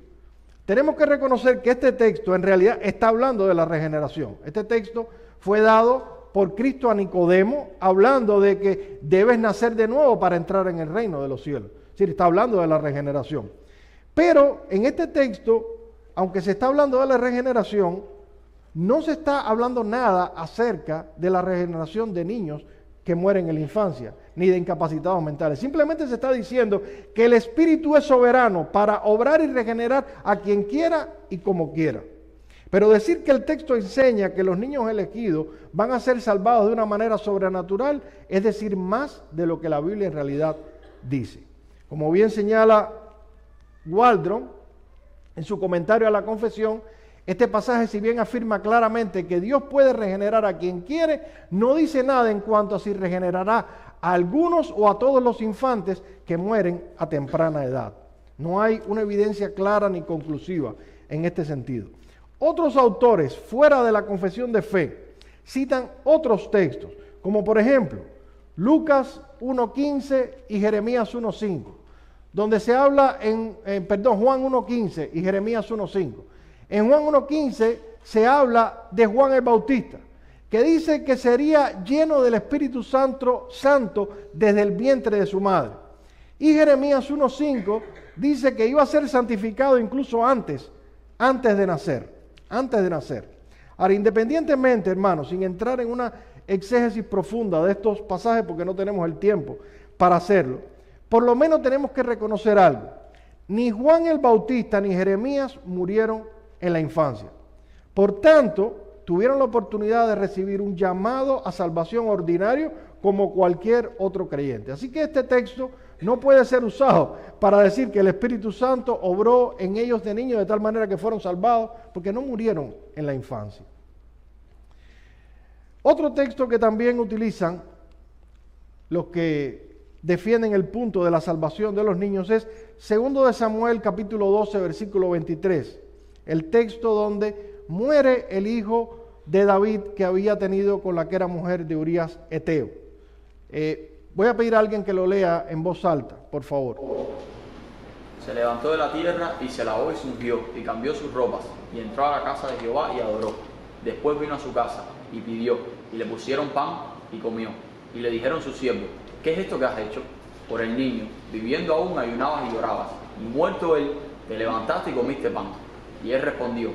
Tenemos que reconocer que este texto en realidad está hablando de la regeneración. Este texto fue dado por Cristo a Nicodemo, hablando de que debes nacer de nuevo para entrar en el reino de los cielos. Es decir, está hablando de la regeneración. Pero en este texto, aunque se está hablando de la regeneración, no se está hablando nada acerca de la regeneración de niños que mueren en la infancia, ni de incapacitados mentales. Simplemente se está diciendo que el Espíritu es soberano para obrar y regenerar a quien quiera y como quiera. Pero decir que el texto enseña que los niños elegidos van a ser salvados de una manera sobrenatural es decir más de lo que la Biblia en realidad dice. Como bien señala Waldron en su comentario a la confesión, este pasaje, si bien afirma claramente que Dios puede regenerar a quien quiere, no dice nada en cuanto a si regenerará a algunos o a todos los infantes que mueren a temprana edad. No hay una evidencia clara ni conclusiva en este sentido. Otros autores fuera de la confesión de fe citan otros textos, como por ejemplo Lucas 1.15 y Jeremías 1.5, donde se habla Juan 1.15 y Jeremías 1.5. En Juan 1.15 se habla de Juan el Bautista, que dice que sería lleno del Espíritu Santo desde el vientre de su madre. Y Jeremías 1.5 dice que iba a ser santificado incluso antes de nacer. Ahora, independientemente, hermanos, sin entrar en una exégesis profunda de estos pasajes, porque no tenemos el tiempo para hacerlo, por lo menos tenemos que reconocer algo. Ni Juan el Bautista ni Jeremías murieron en la infancia. Por tanto, tuvieron la oportunidad de recibir un llamado a salvación ordinario como cualquier otro creyente. Así que este texto no puede ser usado para decir que el Espíritu Santo obró en ellos de niños de tal manera que fueron salvados, porque no murieron en la infancia. Otro texto que también utilizan los que defienden el punto de la salvación de los niños es 2 de Samuel capítulo 12 versículo 23. El texto donde muere el hijo de David que había tenido con la que era mujer de Urías Eteo. Voy a pedir a alguien que lo lea en voz alta, por favor. Se levantó de la tierra y se lavó y se ungió y cambió sus ropas y entró a la casa de Jehová y adoró. Después vino a su casa y pidió y le pusieron pan y comió. Y le dijeron sus siervos, ¿qué es esto que has hecho? Por el niño, viviendo aún ayunabas y llorabas. Y muerto él, te levantaste y comiste pan. Y él respondió,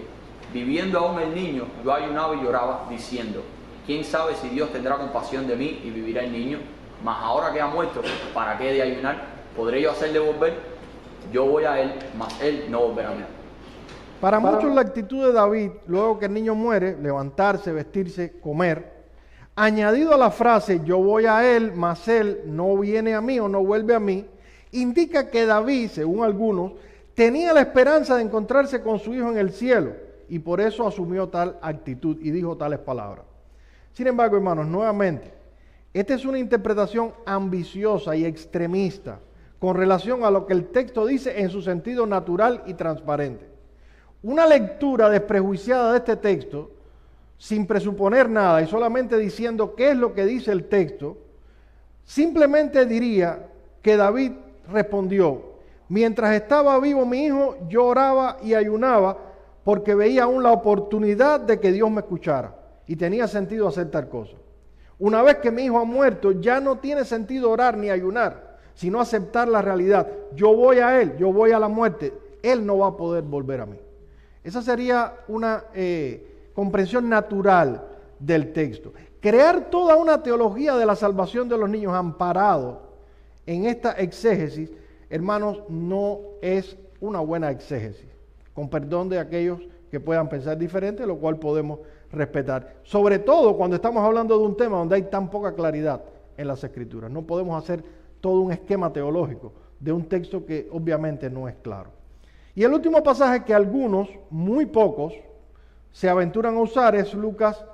viviendo aún el niño, yo ayunaba y lloraba, diciendo, ¿quién sabe si Dios tendrá compasión de mí y vivirá el niño? Mas ahora que ha muerto, ¿para qué he de ayunar? ¿Podré yo hacerle volver? Yo voy a él, mas él no volverá a mí. Para muchos la actitud de David, luego que el niño muere, levantarse, vestirse, comer, añadido a la frase, yo voy a él, mas él no viene a mí o no vuelve a mí, indica que David, según algunos, tenía la esperanza de encontrarse con su hijo en el cielo y por eso asumió tal actitud y dijo tales palabras. Sin embargo, hermanos, nuevamente, esta es una interpretación ambiciosa y extremista con relación a lo que el texto dice en su sentido natural y transparente. Una lectura desprejuiciada de este texto, sin presuponer nada y solamente diciendo qué es lo que dice el texto, simplemente diría que David respondió, mientras estaba vivo mi hijo, yo oraba y ayunaba porque veía aún la oportunidad de que Dios me escuchara y tenía sentido hacer tal cosa. Una vez que mi hijo ha muerto, ya no tiene sentido orar ni ayunar, sino aceptar la realidad. Yo voy a él, yo voy a la muerte, él no va a poder volver a mí. Esa sería una comprensión natural del texto. Crear toda una teología de la salvación de los niños amparado en esta exégesis, hermanos, no es una buena exégesis, con perdón de aquellos que puedan pensar diferente, lo cual podemos respetar. Sobre todo cuando estamos hablando de un tema donde hay tan poca claridad en las Escrituras. No podemos hacer todo un esquema teológico de un texto que obviamente no es claro. Y el último pasaje que algunos, muy pocos, se aventuran a usar es Lucas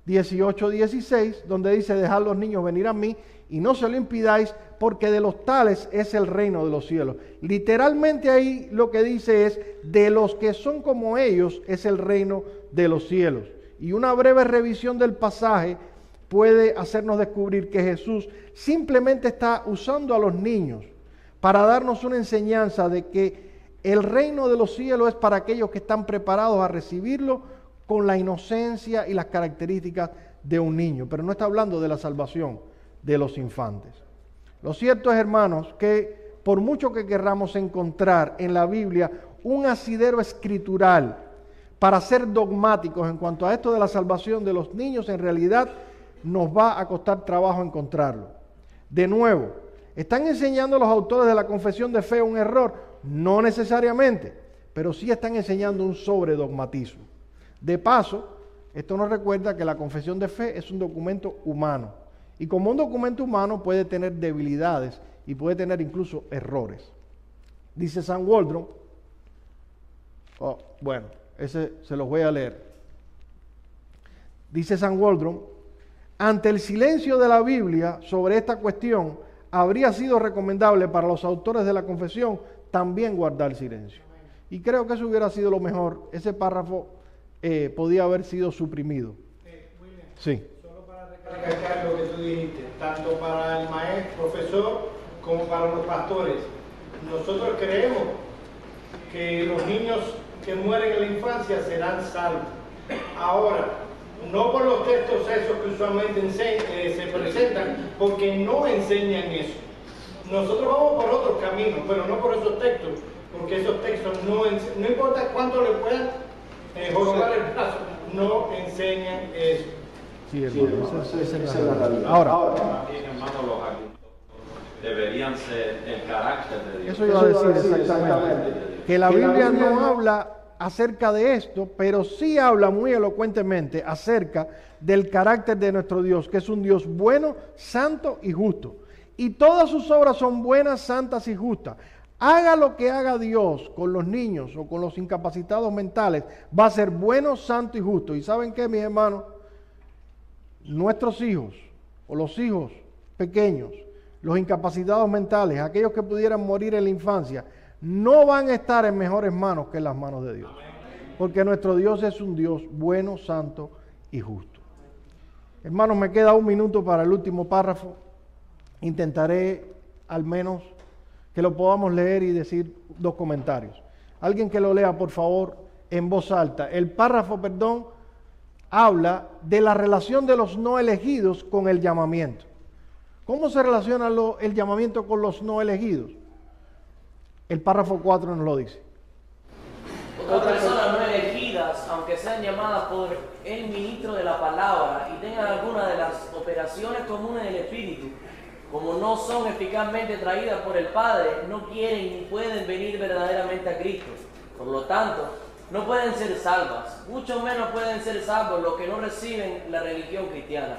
18:16, donde dice: dejad los niños venir a mí y no se lo impidáis, porque de los tales es el reino de los cielos. Literalmente ahí lo que dice es: de los que son como ellos es el reino de los cielos. Y una breve revisión del pasaje puede hacernos descubrir que Jesús simplemente está usando a los niños para darnos una enseñanza de que el reino de los cielos es para aquellos que están preparados a recibirlo con la inocencia y las características de un niño. Pero no está hablando de la salvación de los infantes. Lo cierto es, hermanos, que por mucho que querramos encontrar en la Biblia un asidero escritural para ser dogmáticos en cuanto a esto de la salvación de los niños, en realidad nos va a costar trabajo encontrarlo. De nuevo, ¿están enseñando los autores de la confesión de fe un error? No necesariamente, pero sí están enseñando un sobredogmatismo. De paso, esto nos recuerda que la confesión de fe es un documento humano. Y como un documento humano puede tener debilidades y puede tener incluso errores. Dice Sam Waldron, ese se los voy a leer. Dice Sam Waldron: ante el silencio de la Biblia sobre esta cuestión, habría sido recomendable para los autores de la confesión también guardar silencio. Y creo que eso hubiera sido lo mejor. Ese párrafo podía haber sido suprimido. William, Sí. solo para recalcar lo que tú dijiste, tanto para el maestro, profesor, como para los pastores. Nosotros creemos que los niños que mueren en la infancia serán salvos. Ahora, no por los textos esos que usualmente se presentan, porque no enseñan eso. Nosotros vamos por otros caminos, pero no por esos textos, porque esos textos no importa cuánto le puedan jorobar el brazo, no enseñan eso. Sí, hermano, esa es la realidad. Ahora, también, hermano, los adultos deberían ser el carácter de Dios. eso iba a decir exactamente. Que la Biblia no habla acerca de esto, pero sí habla muy elocuentemente acerca del carácter de nuestro Dios, que es un Dios bueno, santo y justo. Y todas sus obras son buenas, santas y justas. Haga lo que haga Dios con los niños o con los incapacitados mentales, va a ser bueno, santo y justo. ¿Y saben qué, mis hermanos? Nuestros hijos o los hijos pequeños, los incapacitados mentales, aquellos que pudieran morir en la infancia, no van a estar en mejores manos que en las manos de Dios. Porque nuestro Dios es un Dios bueno, santo y justo. Hermanos, me queda un minuto para el último párrafo. Intentaré al menos que lo podamos leer y decir dos comentarios. Alguien que lo lea, por favor, en voz alta. El párrafo, habla de la relación de los no elegidos con el llamamiento. ¿Cómo se relaciona el llamamiento con los no elegidos? El párrafo 4 nos lo dice. Otras personas no elegidas, aunque sean llamadas por el ministro de la palabra y tengan alguna de las operaciones comunes del Espíritu, como no son eficazmente traídas por el Padre, no quieren ni pueden venir verdaderamente a Cristo. Por lo tanto, no pueden ser salvas. Mucho menos pueden ser salvos los que no reciben la religión cristiana.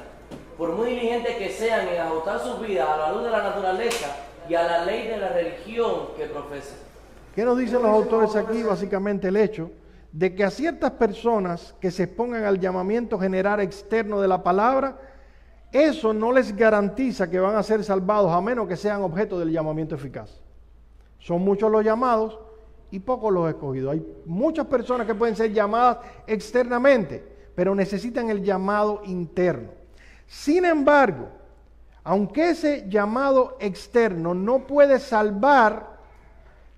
Por muy diligentes que sean en ajustar sus vidas a la luz de la naturaleza y a la ley de la religión que profesan. ¿Qué nos dicen los autores aquí? Básicamente el hecho de que a ciertas personas que se expongan al llamamiento general externo de la palabra, eso no les garantiza que van a ser salvados a menos que sean objeto del llamamiento eficaz. Son muchos los llamados y pocos los escogidos. Hay muchas personas que pueden ser llamadas externamente, pero necesitan el llamado interno. Sin embargo, aunque ese llamado externo no puede salvar,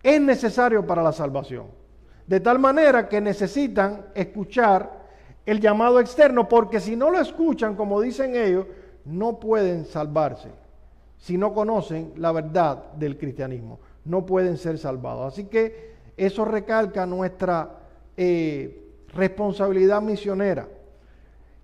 es necesario para la salvación. De tal manera que necesitan escuchar el llamado externo, porque si no lo escuchan, como dicen ellos, no pueden salvarse. Si no conocen la verdad del cristianismo, no pueden ser salvados. Así que eso recalca nuestra responsabilidad misionera.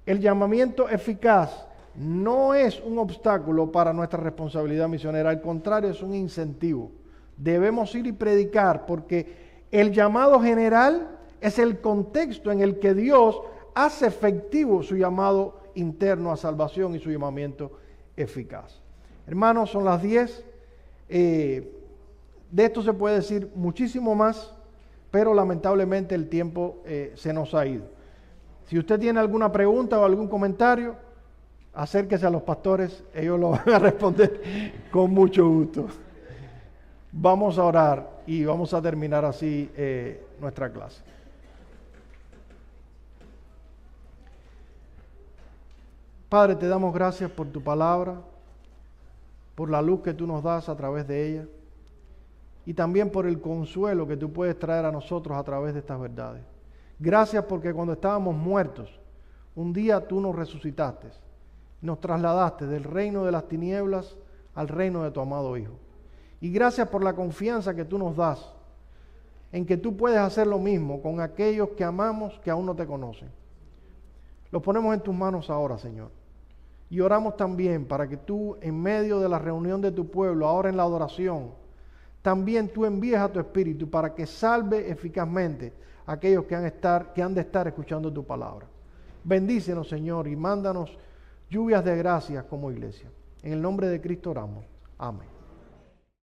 El llamamiento eficaz no es un obstáculo para nuestra responsabilidad misionera, al contrario, es un incentivo. Debemos ir y predicar, porque el llamado general es el contexto en el que Dios hace efectivo su llamado interno a salvación y su llamamiento eficaz. Hermanos, son las 10. De esto se puede decir muchísimo más, pero lamentablemente el tiempo se nos ha ido. Si usted tiene alguna pregunta o algún comentario, acérquese a los pastores, ellos lo van a responder con mucho gusto. Vamos a orar y vamos a terminar así nuestra clase. Padre, te damos gracias por tu palabra, por la luz que tú nos das a través de ella y también por el consuelo que tú puedes traer a nosotros a través de estas verdades. Gracias porque cuando estábamos muertos, un día tú nos resucitaste, nos trasladaste del reino de las tinieblas al reino de tu amado Hijo. Y gracias por la confianza que tú nos das en que tú puedes hacer lo mismo con aquellos que amamos que aún no te conocen. Los ponemos en tus manos ahora, Señor. Y oramos también para que tú, en medio de la reunión de tu pueblo, ahora en la adoración, también tú envíes a tu Espíritu para que salve eficazmente a aquellos que han de estar escuchando tu palabra. Bendícenos, Señor, y mándanos lluvias de gracias como iglesia. En el nombre de Cristo oramos. Amén.